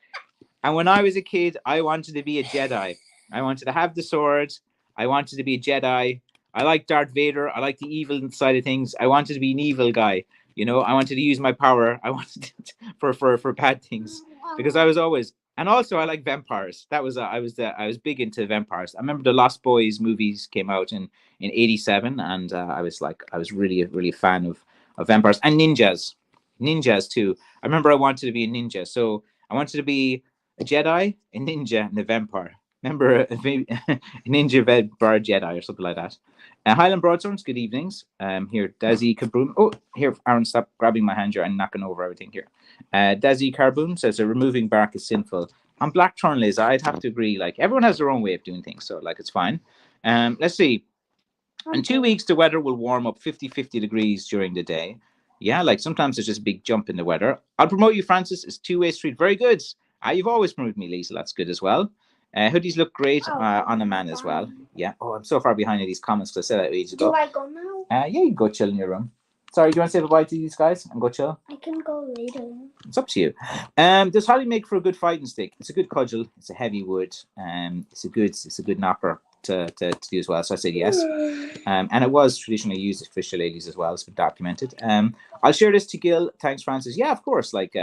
And when I was a kid, I wanted to be a Jedi. I wanted to have the sword. I wanted to be a Jedi. I like Darth Vader. I like the evil side of things. I wanted to be an evil guy. I wanted to use my power. I wanted for bad things because I was always. And also, I like vampires. I was big into vampires. I remember the Lost Boys movies came out in '87, and I was really a fan of vampires and ninjas too. I remember I wanted to be a ninja, so I wanted to be a Jedi, a ninja, and a vampire. Remember, maybe a Ninja Bar Jedi or something like that. Highland Broadswords, good evenings. Here, Desi Kaboom. Oh, here, Aaron, stop grabbing my hand here and knocking over everything here. Desi Carboon says removing bark is sinful. On Blackthorn, Liz, I'd have to agree. Like, everyone has their own way of doing things, so, like, it's fine. Let's see. In 2 weeks, the weather will warm up 50 degrees during the day. Yeah, like sometimes there's just a big jump in the weather. I'll promote you, Francis. It's two-way street. Very good. You've always promoted me, Lisa. That's good as well. Hoodies look great on a man as well. Yeah. Oh, I'm so far behind in these comments because I said that ages ago. Do I go now? Yeah, you can go chill in your room. Sorry, do you want to say bye to these guys and go chill? I can go later. It's up to you. Does holly make for a good fighting stick? It's a good cudgel. It's a heavy wood. It's a good knocker to do as well. So I said yes. And it was traditionally used as fisher ladies as well. It's been documented. I'll share this to Gil. Thanks, Francis. Yeah, of course. Like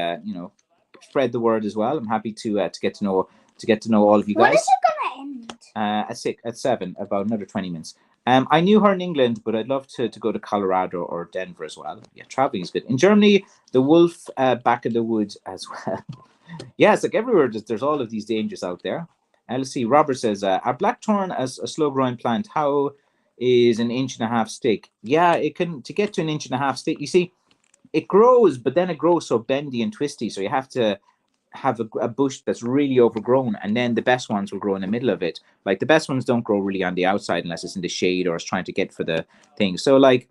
spread the word as well. I'm happy to get to know all of you guys. When is it gonna end? At 7, about another 20 minutes. I knew her in England, but I'd love to go to Colorado or Denver as well. Yeah, traveling is good. In Germany, the wolf back in the woods as well. Yeah, it's like everywhere. There's all of these dangers out there. Let's see. Robert says, "Are blackthorn as a slow-growing plant? How is an 1.5 inch stick? Yeah, it can to get to an 1.5 inch stick. You see, it grows, but then it grows so bendy and twisty. So you have to have a bush that's really overgrown, and then the best ones will grow in the middle of it. Like the best ones don't grow really on the outside unless it's in the shade or it's trying to get for the thing. So like,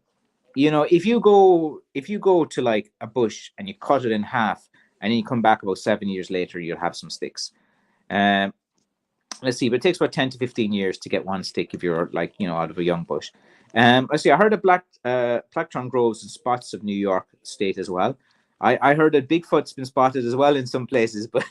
if you go to like a bush and you cut it in half and then you come back about 7 years later, you'll have some sticks. Let's see, but it takes about 10 to 15 years to get one stick if you're like, out of a young bush. Let's see, I heard that blackthorn grows in spots of New York State as well. I heard that Bigfoot's been spotted as well in some places, but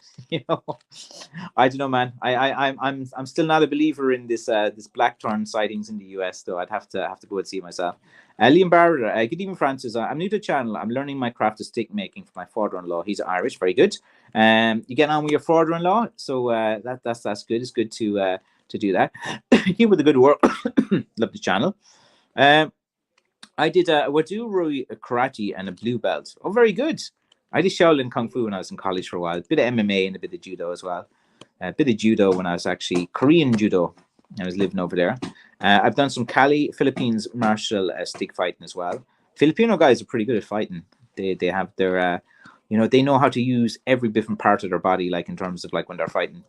I don't know, man. I'm still not a believer in this blackthorn sightings in the US, though. I'd have to go and see it myself. Liam Barrett, good evening, Francis. I'm new to the channel. I'm learning my craft of stick making for my father-in-law. He's Irish, very good. You get on with your father-in-law, so that's good. It's good to do that. Keep with the good work. Love the channel. I did a Waduroi karate and a blue belt. Oh, very good. I did Shaolin Kung Fu when I was in college for a while. A bit of MMA and a bit of judo as well. A bit of judo when I was actually Korean judo. I was living over there. I've done some Cali, Philippines martial stick fighting as well. Filipino guys are pretty good at fighting. They have their, they know how to use every different part of their body, like in terms of like when they're fighting.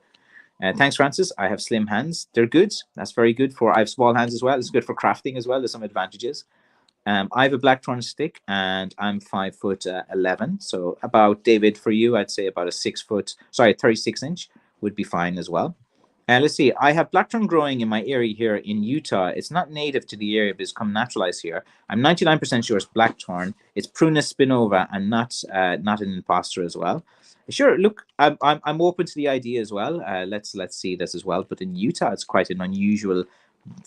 Thanks, Francis. I have slim hands. They're good. That's very good I have small hands as well. It's good for crafting as well. There's some advantages. I have a blackthorn stick and I'm 5'11". So about, David, for you, I'd say about a 36 inch would be fine as well. And let's see, I have blackthorn growing in my area here in Utah. It's not native to the area, but it's come naturalized here. I'm 99% sure it's blackthorn. It's Prunus spinova and not an imposter as well. Sure, look, I'm open to the idea as well. Let's see this as well. But in Utah, it's quite an unusual,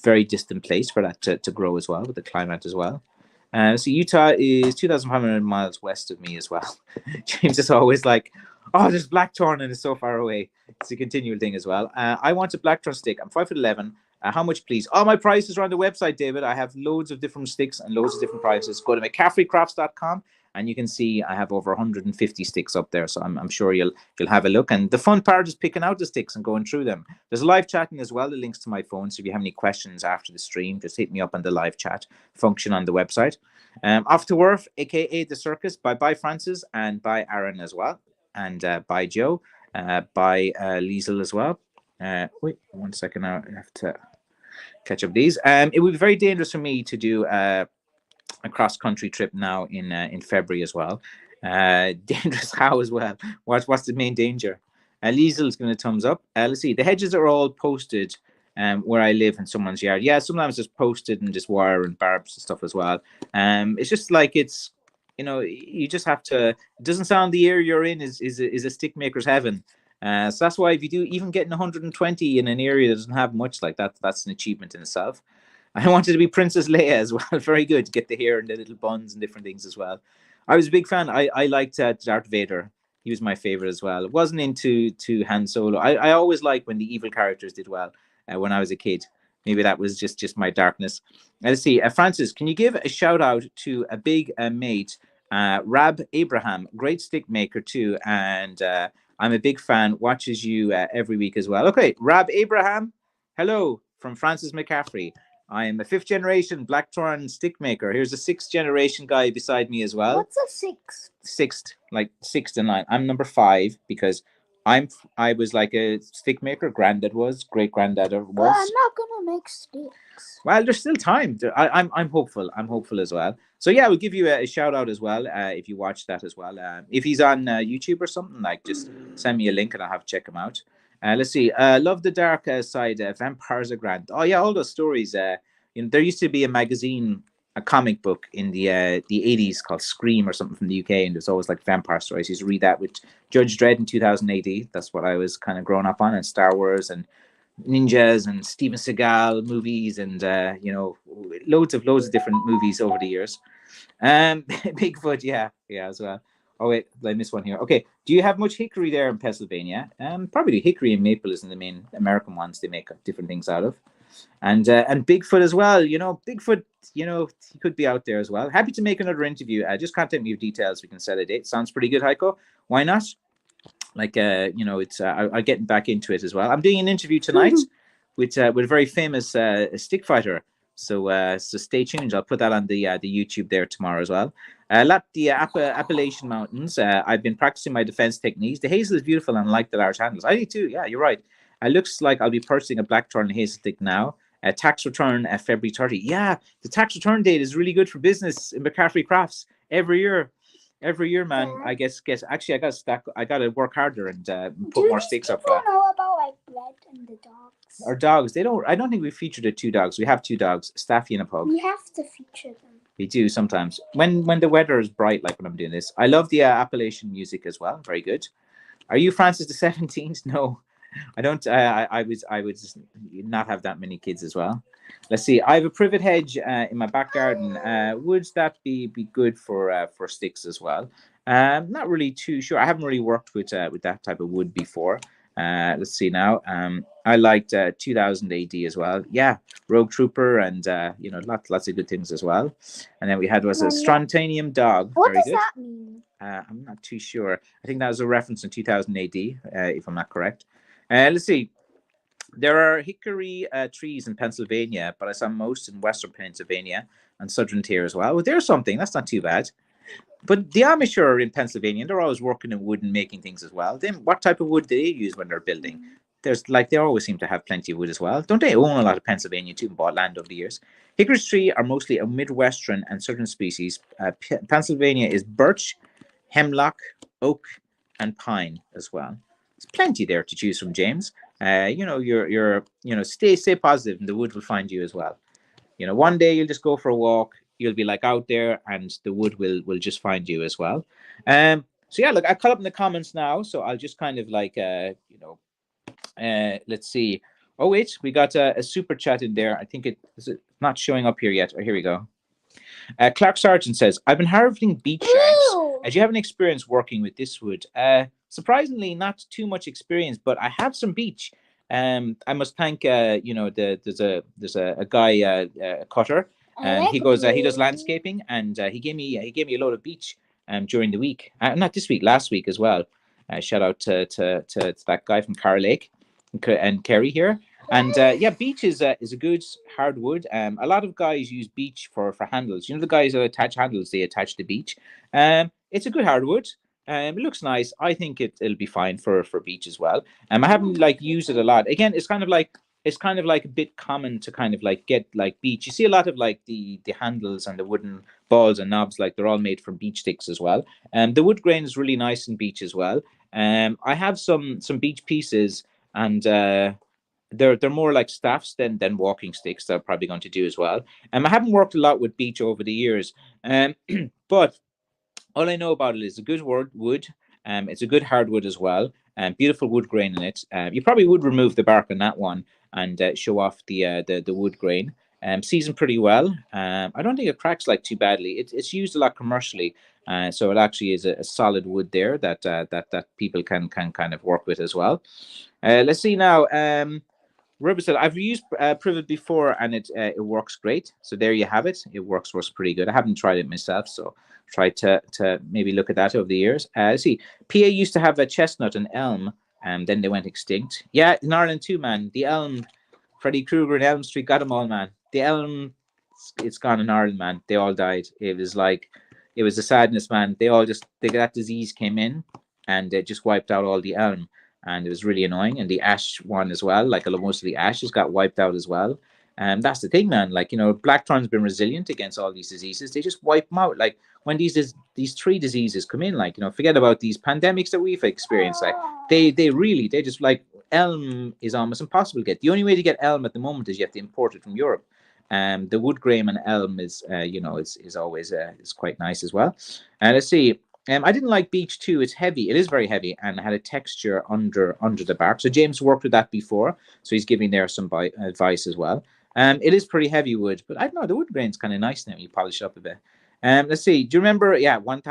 very distant place for that to grow as well, with the climate as well. So Utah is 2,500 miles west of me as well. James is always like, oh, there's blackthorn and it's so far away. It's a continual thing as well. I want a blackthorn stick. I'm 5'11". How much, please? Oh, my prices are on the website, David. I have loads of different sticks and loads of different prices. Go to McCaffreyCrafts.com and you can see I have over 150 sticks up there. So I'm sure you'll have a look. And the fun part is picking out the sticks and going through them. There's live chatting as well. The links to my phone. So if you have any questions after the stream, just hit me up on the live chat function on the website. Off to work, aka the circus. Bye, Francis, and bye, Aaron as well, and bye, Joe, bye, Liesel as well. Wait 1 second now. I have to catch up these. It would be very dangerous for me to do a cross-country trip now in February as well. Dangerous how as well? What's the main danger? Liesel's going to thumbs up. Let's see. The hedges are all posted where I live in someone's yard. Yeah, sometimes it's posted and just wire and barbs and stuff as well. It's just like it's, you just have to. It doesn't sound the area you're in is a stick maker's heaven. So that's why if you do even getting 120 in an area that doesn't have much like that, that's an achievement in itself. I wanted to be Princess Leia as well. Very good. Get the hair and the little buns and different things as well. I was a big fan. I liked Darth Vader. He was my favorite as well. It wasn't into Han Solo. I always liked when the evil characters did well when I was a kid. Maybe that was just my darkness. Let's see. Francis, can you give a shout out to a big mate, Rab Abraham, great stick maker too. And I'm a big fan. Watches you every week as well. Okay, Rab Abraham. Hello from Francis McCaffrey. I am a 5th generation blackthorn stick maker. Here's a 6th generation guy beside me as well. What's a 6? 6th, like 6th in line. I'm number 5 because I was like a stick maker. Granddad was, great granddad was. But I'm not gonna make sticks. Well, there's still time. I'm hopeful. I'm hopeful as well. So yeah, we'll give you a shout out as well if you watch that as well. If he's on YouTube or something, like just send me a link and I'll have to check him out. Let's see. Love the dark side. Vampires are grand. Oh yeah, all those stories. There used to be a magazine, a comic book in the 80s called Scream or something from the UK, and there's always like vampire stories. I used to read that with Judge Dredd in 2000 AD. That's what I was kind of growing up on, and Star Wars and ninjas and Steven Seagal movies, and loads of different movies over the years. Bigfoot, yeah, as well. Oh wait, I missed one here. Okay, do you have much hickory there in Pennsylvania? Probably hickory and maple is in the main American ones they make different things out of, and Bigfoot as well. Bigfoot, he could be out there as well. Happy to make another interview. Just contact me with details. We can set a date. Sounds pretty good, Heiko. Why not? Like it's I'm getting back into it as well. I'm doing an interview tonight with a very famous stick fighter. So stay tuned. I'll put that on the YouTube there tomorrow as well. The Appalachian Mountains. I've been practicing my defense techniques. The hazel is beautiful and I like the large handles. I do too. Yeah, you're right. It looks like I'll be purchasing a blackthorn hazel stick now. Tax return February 30. Yeah, the tax return date is really good for business in McCaffreyCrafts every year. Every year, man. Yeah. I guess. Actually, I got to work harder and put more sticks up. Do you know about like blood and the dogs? Our dogs. They don't. I don't think we featured the 2 dogs. We have 2 dogs, Staffy and a pug. We have to feature them. We do sometimes when the weather is bright, like when I'm doing this. I love the Appalachian music as well. Very good. Are you Francis the 17th? No, I don't. I would just not have that many kids as well. Let's see. I have a privet hedge in my back garden. Would that be good for sticks as well? Not really too sure. I haven't really worked with that type of wood before. Let's see now. I liked 2000 AD as well. Yeah, Rogue Trooper and lots of good things as well. And then we had was a Strontium dog. What does that mean? I'm not too sure. I think that was a reference in 2000 AD, if I'm not correct. Let's see. There are hickory trees in Pennsylvania, but I saw most in western Pennsylvania and southern tier as well. Well, there's something. That's not too bad. But the Amish are in Pennsylvania, and they're always working in wood and making things as well. Then what type of wood do they use when they're building? They always seem to have plenty of wood as well. Don't they own a lot of Pennsylvania too and bought land over the years? Hickory tree are mostly a Midwestern and southern species. Pennsylvania is birch, hemlock, oak, and pine as well. There's plenty there to choose from, James. Stay positive and the wood will find you as well. One day you'll just go for a walk, you'll be like out there and the wood will just find you as well. So yeah, look, I cut up in the comments now, so I'll just kind of like let's see. Oh wait, we got a super chat in there. I think is it not showing up here yet. Oh, here we go. Clark Sargent says, I've been harvesting beech shanks. Do you have any experience working with this wood? Surprisingly, not too much experience, but I have some beech. I must thank there's a guy, a cutter, and he does landscaping, and he gave me a load of beech during the week. Not this week, last week as well. Shout out to that guy from Carr Lake and Kerry here. And beech is a good hardwood. A lot of guys use beech for handles. The guys that attach handles, they attach the beech. It's a good hardwood. It looks nice. I think it'll be fine for beech as well. I haven't used it a lot. Again, it's kind of like a bit common to kind of get beech. You see a lot of the handles and the wooden balls and knobs, they're all made from beech sticks as well. The wood grain is really nice in beech as well. I have some beech pieces, and they're more like staffs than walking sticks. They're probably going to do as well. I haven't worked a lot with beech over the years, but all I know about it is a good wood. It's a good hardwood as well. Beautiful wood grain in it. You probably would remove the bark on that one and show off the wood grain. Seasoned pretty well. I don't think it cracks too badly. It's used a lot commercially, so it actually is a solid wood there that people can kind of work with as well. Let's see now. Rubicil, I've used Privet before, and it works great. So there you have it. It works pretty good. I haven't tried it myself, so try to maybe look at that over the years. Let's see, PA used to have a chestnut and elm, and then they went extinct. Yeah, in Ireland too, man. The elm, Freddy Krueger and Elm Street got them all, man. The elm, it's gone in Ireland, man. They all died. It was like, it was a sadness, man. That disease came in, and it just wiped out all the elm, and it was really annoying. And the ash one as well, like most of the ashes got wiped out as well. And that's the thing, man. Like, Blackthorn's been resilient against all these diseases. They just wipe them out. Like when these three diseases come in, like, forget about these pandemics that we've experienced. Like they just, like, elm is almost impossible to get. The only way to get elm at the moment is you have to import it from Europe. The wood grain and elm is always is quite nice as well. And let's see. I didn't like beech too. It's heavy. It is very heavy, and it had a texture under the bark. So James worked with that before, so he's giving there some advice as well. It is pretty heavy wood, but I don't know. The wood grain's kind of nice now when you polish it up a bit. Let's see. Do you remember? Yeah, 1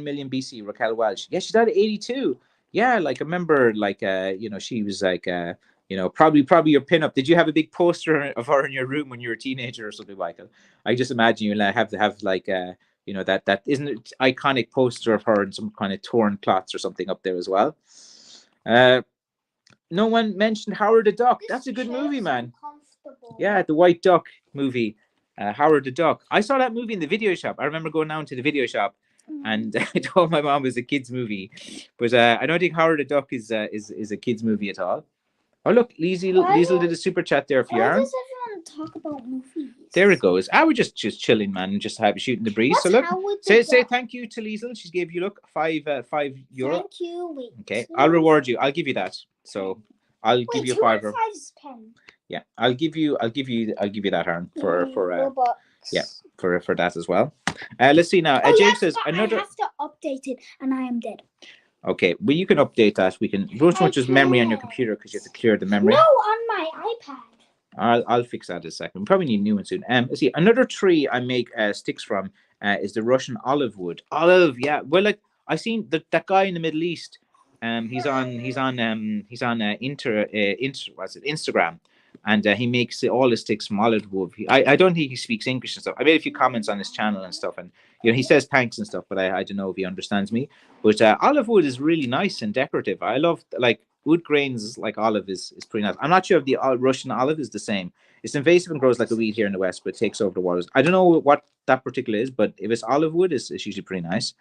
million BC. Raquel Welch. Yeah, she died at 82. Yeah, like I remember, like she was like probably your pinup. Did you have a big poster of her in your room when you were a teenager or something, Michael? I just imagine you have to have like that isn't it iconic poster of her in some kind of torn cloths or something up there as well. No one mentioned Howard the Duck. That's a good movie, man. Yeah, the White Duck movie. Howard the Duck. I saw that movie in the video shop. I remember going down to the video shop, and I told my mom it was a kids movie, but I don't think Howard the Duck is a kids movie at all. Oh look, Liesel did a super chat there for you. Why does everyone talk about movies? There it goes. I was just chilling, man, and just shooting the breeze. So look, say thank you to Liesel. She gave you €5. Thank you. Wait. Okay, I'll reward you. I'll give you that. So I'll give you €5. 5 is 10. Yeah, I'll give you that, Aaron, for that as well. Let's see now. James says another. I have to update it, and I am dead. Okay, well, you can update that. We can go too much as memory on your computer because you have to clear the memory. No, on my iPad. I'll fix that in a second. We probably need a new one soon. Let's see. Another tree I make sticks from is the Russian olive wood. Olive, yeah. Well, like I seen that guy in the Middle East. He's on Instagram, and he makes all his sticks from olive wood. I don't think he speaks English and stuff. I made a few comments on his channel and stuff, and he says thanks and stuff, but I don't know if he understands me. But olive wood is really nice and decorative. I love, like, wood grains like olive is pretty nice. I'm not sure if the Russian olive is the same. It's invasive and grows like a weed here in the West, but it takes over the waters. I don't know what that particular is, but if it's olive wood, it's usually pretty nice.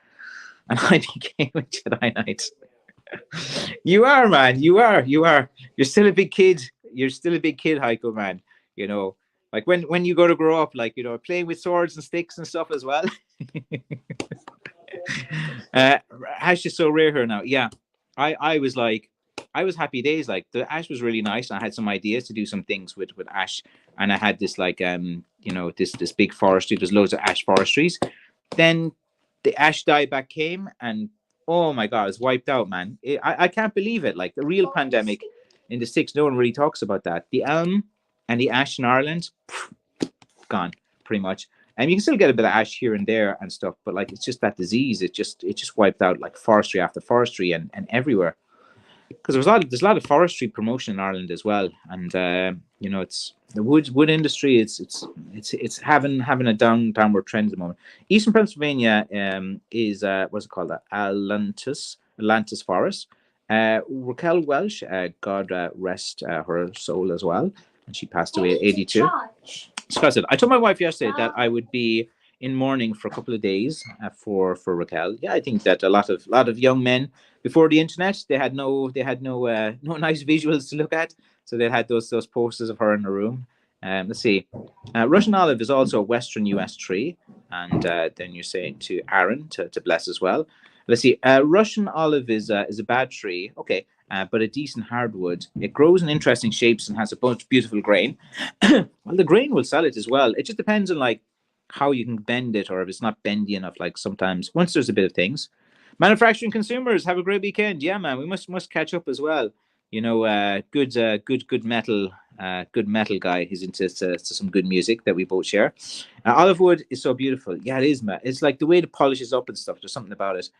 And I became a Jedi Knight. You are, man. You are. You're still a big kid. You're still a big kid, Heiko, man. Like when you go to grow up, like, playing with swords and sticks and stuff as well. Ash is so rare here now. Yeah, I was happy days. Like, the ash was really nice. I had some ideas to do some things with ash, and I had this, like, this big forestry. There's loads of ash forestries. Then the ash dieback came, and oh my god, it's wiped out, man. I can't believe it. Like, the real pandemic in the sticks, no one really talks about that. The elm and the ash in Ireland, gone pretty much. And you can still get a bit of ash here and there and stuff, but, like, it's just that disease. It just wiped out, like, forestry after forestry and everywhere. Because there's a lot of forestry promotion in Ireland as well, and it's the wood industry. It's having a downward trend at the moment. Eastern Pennsylvania is what's it called? Atlantis Forest. Raquel Welch, God rest her soul as well, and she passed away at 82. So I told my wife yesterday that I would be in mourning for a couple of days for Raquel. Yeah, I think that a lot of young men before the internet, they had no nice visuals to look at, so they had those posters of her in the room. Let's see. Russian olive is also a Western U.S. tree, and then you're saying to Aaron to bless as well. Let's see. Russian olive is a bad tree, okay, but a decent hardwood. It grows in interesting shapes and has a bunch of beautiful grain. Well, the grain will sell it as well. It just depends on, like, how you can bend it, or if it's not bendy enough. Like, sometimes once there's a bit of things. Manufacturing consumers, have a great weekend. Yeah, man, we must catch up as well. Good metal guy. He's into some good music that we both share. Olive wood is so beautiful. Yeah, it is, man. It's like the way it polishes up and stuff. There's something about it.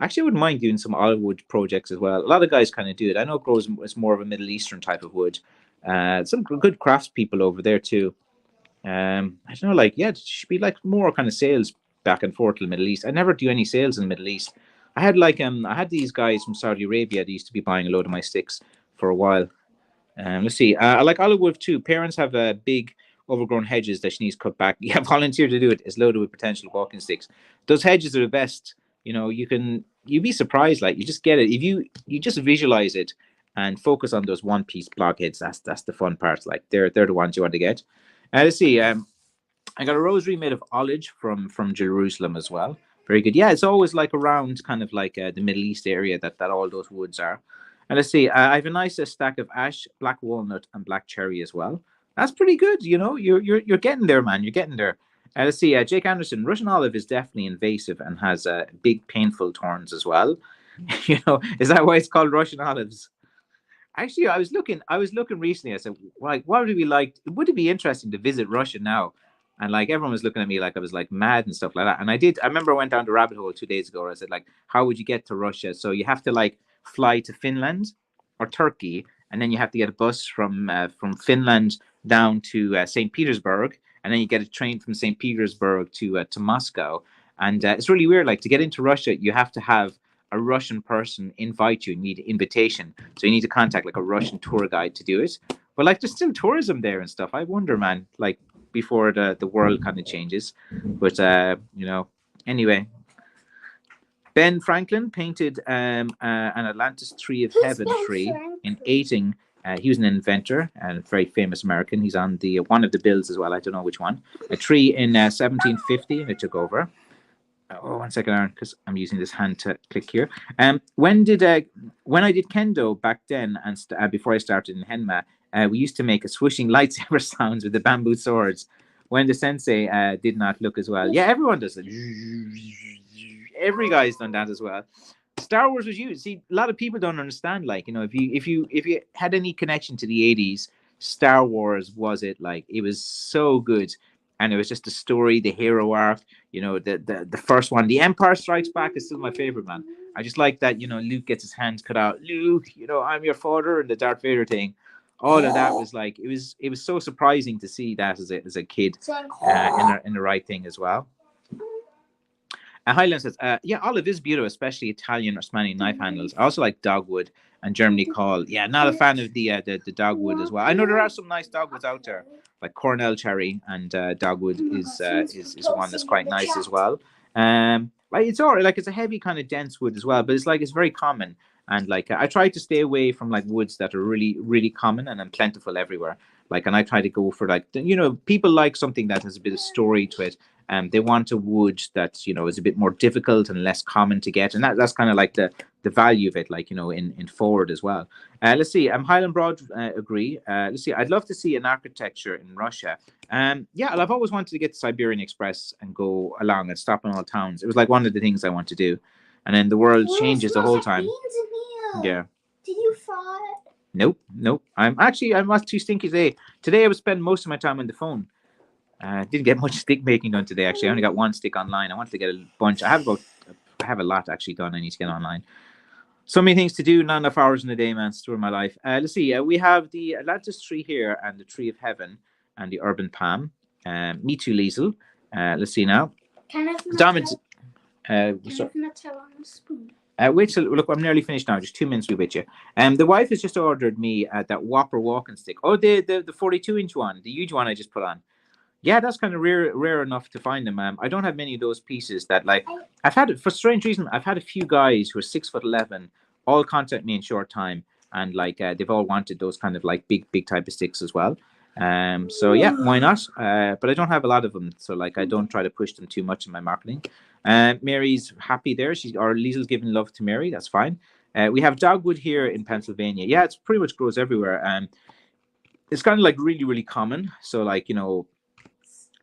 Actually, I wouldn't mind doing some olive wood projects as well. A lot of guys kind of do it. I know it's more of a Middle Eastern type of wood, Some good craftspeople over there too. I don't know, like, yeah, it should be like more kind of sales back and forth to the Middle East. I never do any sales in the Middle East. I had these guys from Saudi Arabia that used to be buying a load of my sticks for a while. Let's see. I like olive wood too. Parents have big overgrown hedges that she needs cut back. Yeah, volunteer to do it. It's loaded with potential walking sticks. Those hedges are the best. You know, you'd be surprised. Like, you just get it if you just visualize it and focus on those one piece blockheads. That's the fun part. Like, they're the ones you want to get. Let's see. I got a rosary made of olive from Jerusalem as well. Very good. Yeah, it's always like around kind of like the Middle East area that all those woods are. And let's see, I have a nice stack of ash, black walnut, and black cherry as well. That's pretty good. You know, you're getting there, man. You're getting there. Let's see, Jake Anderson. Russian olive is definitely invasive and has big, painful thorns as well. You know, is that why it's called Russian olives? Actually, I was looking recently. I said, like, what would it be like? Would it be interesting to visit Russia now? And like, everyone was looking at me like I was like mad and stuff like that. And I did. I remember I went down the rabbit hole 2 days ago. Where I said, like, how would you get to Russia? So you have to like fly to Finland or Turkey, and then you have to get a bus from Finland down to St. Petersburg, and then you get a train from St. Petersburg to Moscow. And it's really weird. Like, to get into Russia, you have to have a Russian person invite you. You need an invitation, so you need to contact like a Russian tour guide to do it. But like, there's still tourism there and stuff. I wonder, man. Like, before the world kind of changes, but you know. Anyway, Ben Franklin painted an Atlantis Tree of Heaven tree in Aiting. He was an inventor and a very famous American. He's on the one of the bills as well. I don't know which one. A tree in 1750, and it took over. Oh, 1 second, Aaron, because I'm using this hand to click here. When I did kendo back then, and before I started in Henma, we used to make a swooshing lightsaber sounds with the bamboo swords. When the sensei did not look as well. Yeah, everyone does it. Every guy's done that as well. Star Wars was used. See, a lot of people don't understand. Like, you know, if you had any connection to the 80s, Star Wars was it. Like, it was so good, and it was just the story, the hero arc. You know, the first one, The Empire Strikes Back, is still my favorite, man. I just like that. You know, Luke gets his hands cut out. Luke, you know, I'm your father, and the Darth Vader thing. All of that was like, it was so surprising to see that as a kid in the right thing as well. Highland says, yeah, olive is beautiful, especially Italian or Spanish knife handles. I also like dogwood and Germany call. Yeah, not a fan of the dogwood as well. I know there are some nice dogwoods out there, like Cornell cherry, and dogwood is one that's quite nice as well. Like, it's all right, like, it's a heavy kind of dense wood as well, but it's very common. And like, I try to stay away from like woods that are really, really common and plentiful everywhere. Like, and I try to go for like, you know, people like something that has a bit of story to it. They want a wood that, you know, is a bit more difficult and less common to get, and that's kind of like the value of it, like, you know, in forward as well. Let's see. Highland Broad agree. Let's see. I'd love to see an architecture in Russia. Yeah, I've always wanted to get the Siberian Express and go along and stop in all towns. It was like one of the things I want to do, and then the world changes the whole time. Yeah. Did you fart? Nope. I'm not too stinky today. Today I was spending most of my time on the phone. Didn't get much stick making done today. Actually, I only got one stick online. I wanted to get a bunch. I have a lot actually done. I need to get online. So many things to do. Not enough hours in a day, man. Story of my life. Let's see. We have the Atlantis tree here and the Tree of Heaven and the Urban Palm. Me too, Liesel. Let's see now. Can I have Nutella on a spoon? Wait till, look, I'm nearly finished now. Just 2 minutes, we with you. The wife has just ordered me that Whopper walking stick. Oh, the 42-inch one, the huge one I just put on. Yeah, that's kind of rare enough to find them. I don't have many of those pieces that, like, I've had, for strange reason, I've had a few guys who are 6'11", all contact me in short time, and like they've all wanted those kind of like big type of sticks as well. So yeah, why not? But I don't have a lot of them, so like I don't try to push them too much in my marketing. Mary's happy there. Liesel's giving love to Mary. That's fine. We have dogwood here in Pennsylvania. Yeah, it's pretty much grows everywhere. It's kind of like really common. So like, you know,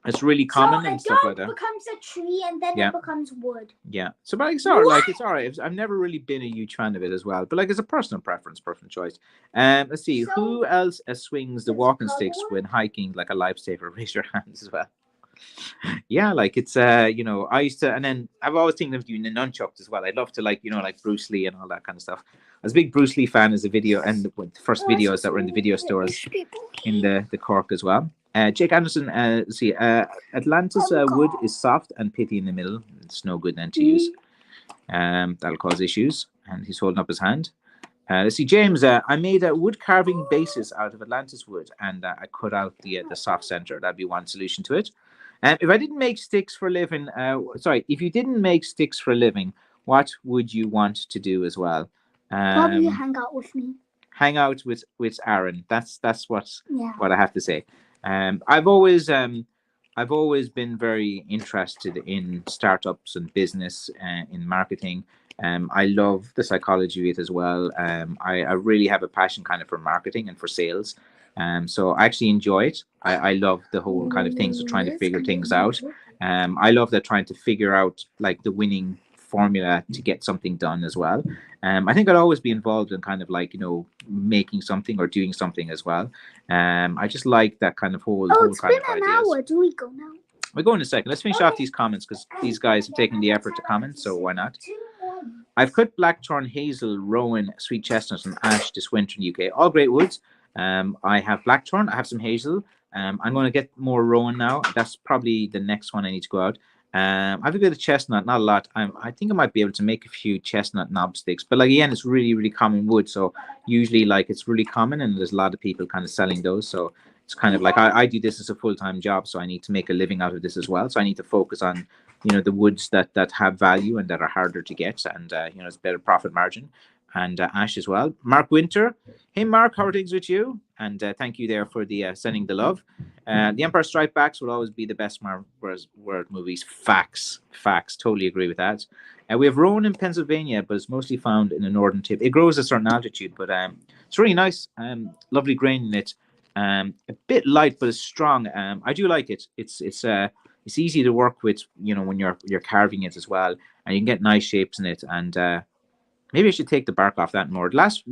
it's really common and stuff like that. So a dog becomes a tree and then it becomes wood. Yeah. So, but it's all right. Like, it's all right. I've never really been a huge fan of it as well. But like, it's a personal preference, personal choice. Let's see. Who else swings the walking sticks when hiking like a lifesaver? Raise your hands as well. Yeah, like it's you know, I used to, and then I've always thinking of doing the nunchucks as well. I'd love to, like, you know, like Bruce Lee and all that kind of stuff. I was a big Bruce Lee fan as a video, and the first videos that were in the video stores in the Cork as well. Jake Anderson, let's see, Atlantis wood is soft and pithy in the middle. It's no good then to use. That'll cause issues. And he's holding up his hand. Let's see, James. I made a wood carving basis out of Atlantis wood, and I cut out the soft center. That'd be one solution to it. If I didn't make sticks for a living, if you didn't make sticks for a living, what would you want to do as well? Probably hang out with me. Hang out with Aaron. That's what Yeah. what I have to say. I've always been very interested in startups and business, in marketing. I love the psychology of it as well. I really have a passion kind of for marketing and for sales. So I actually enjoy it. I love the whole kind of things of trying to figure things out. I love that, trying to figure out like the winning formula to get something done as well. I think I'd always be involved in kind of like, you know, making something or doing something as well. I just like that kind of whole It's kind been of an ideas. hour. Do we go now? We'll go in a second. Let's finish off these comments because these guys have taken the effort to comment, so why not? I've cut blackthorn, hazel, rowan, sweet chestnut, and ash this winter in the UK. All great woods. I have blackthorn. I have some hazel. I'm going to get more rowan now. That's probably the next one I need to go out. I have a bit of chestnut, not a lot. I think I might be able to make a few chestnut knob sticks, but like again, it's really, really common wood. So usually, like, it's really common, and there's a lot of people kind of selling those. So it's kind of like I do this as a full-time job, so I need to make a living out of this as well. So I need to focus on, you know, the woods that have value and that are harder to get, and you know, it's better profit margin. And ash as well. Mark Winter, hey Mark, how are things with you? And thank you there for the sending the love. The Empire Strikes Back will always be the best Word movies. Facts, totally agree with that. We have rowan in Pennsylvania, but it's mostly found in the northern tip. It grows at a certain altitude, but it's really nice. Lovely grain in it. A bit light, but it's strong. I do like it. It's easy to work with, you know, when you're carving it as well, and you can get nice shapes in it. And maybe I should take the bark off that more.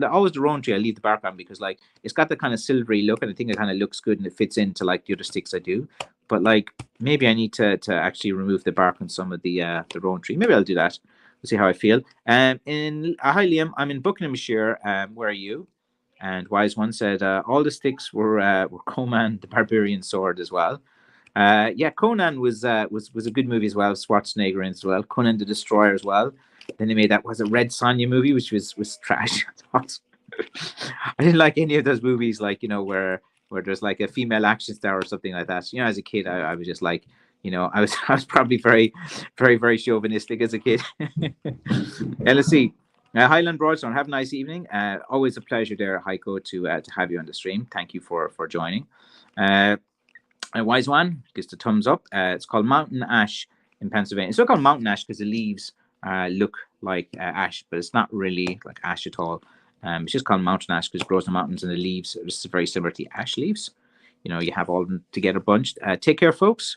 Always the rowan tree, I leave the bark on because like it's got the kind of silvery look, and I think it kind of looks good and it fits into like the other sticks I do. But like maybe I need to actually remove the bark on some of the rowan tree. Maybe I'll do that. We'll see how I feel. Hi Liam, I'm in Buckinghamshire. Where are you? And Wise One said all the sticks were Conan the Barbarian sword as well. Yeah, Conan was a good movie as well. Schwarzenegger in as well. Conan the Destroyer as well. Then they made that Red Sonja movie, which was trash. I didn't like any of those movies, like, you know, where there's like a female action star or something like that. You know, as a kid, I was just like, you know, I was probably very, very, very chauvinistic as a kid. And let's see. Highland Broadstone, have a nice evening. Always a pleasure there, Heiko, to have you on the stream. Thank you for joining. Wise One gives the thumbs up. It's called Mountain Ash in Pennsylvania. It's not called Mountain Ash because the leaves look like ash, but it's not really like ash at all. It's just called mountain ash because it grows in the mountains, and the leaves are just very similar to ash leaves. You know, you have all of them together bunched. Take care, folks.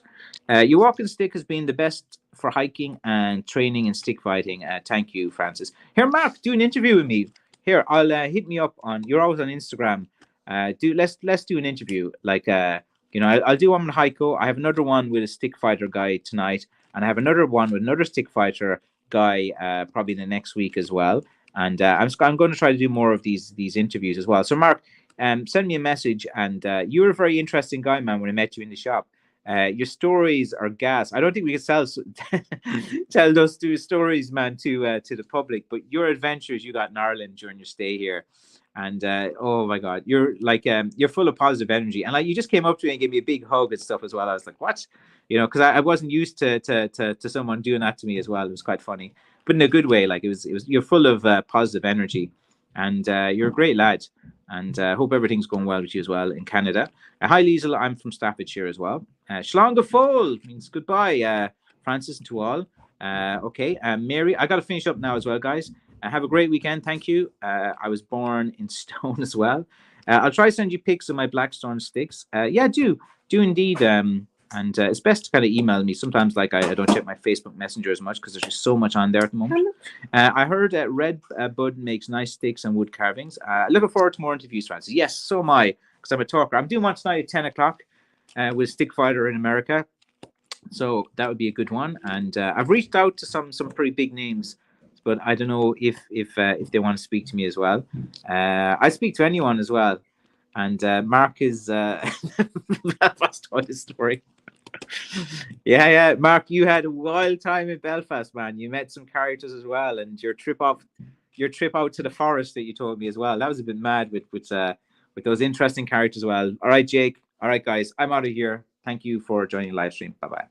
Your walking stick has been the best for hiking and training and stick fighting. Thank you, Francis. Here, Mark, do an interview with me. Here, I'll hit me up on. You're always on Instagram. Let's do an interview. Like you know, I'll do one with Heiko. I have another one with a stick fighter guy tonight, and I have another one with another stick fighter guy probably the next week as well. And I'm going to try to do more of these interviews as well. So Mark, send me a message. And you're a very interesting guy, man. When I met you in the shop, your stories are gas. I don't think we can tell those two stories, man, to the public. But your adventures you got in Ireland during your stay here, and oh my God, you're like you're full of positive energy. And like you just came up to me and gave me a big hug and stuff as well. I was like, what? You know, because I wasn't used to someone doing that to me as well. It was quite funny, but in a good way. Like it was you're full of positive energy, and you're a great lad. And hope everything's going well with you as well in Canada. Hi, Liesel. I'm from Staffordshire as well. Shlonga Full means goodbye, Francis, and to all. Okay, Mary, I got to finish up now as well, guys. Have a great weekend. Thank you. I was born in stone as well. I'll try to send you pics of my blackstone sticks. Yeah, do indeed. And it's best to kind of email me. Sometimes, like, I don't check my Facebook Messenger as much because there's just so much on there at the moment. I heard Red Bud makes nice sticks and wood carvings. Looking forward to more interviews, Francis. Yes, so am I, because I'm a talker. I'm doing one tonight at 10 o'clock with Stick Fighter in America. So that would be a good one. And I've reached out to some pretty big names, but I don't know if they want to speak to me as well. I speak to anyone as well. And Mark is Belfast told his story. Yeah. Mark, you had a wild time in Belfast, man. You met some characters as well, and your trip out to the forest that you told me as well. That was a bit mad with those interesting characters as well. All right, Jake. All right, guys. I'm out of here. Thank you for joining the live stream. Bye bye.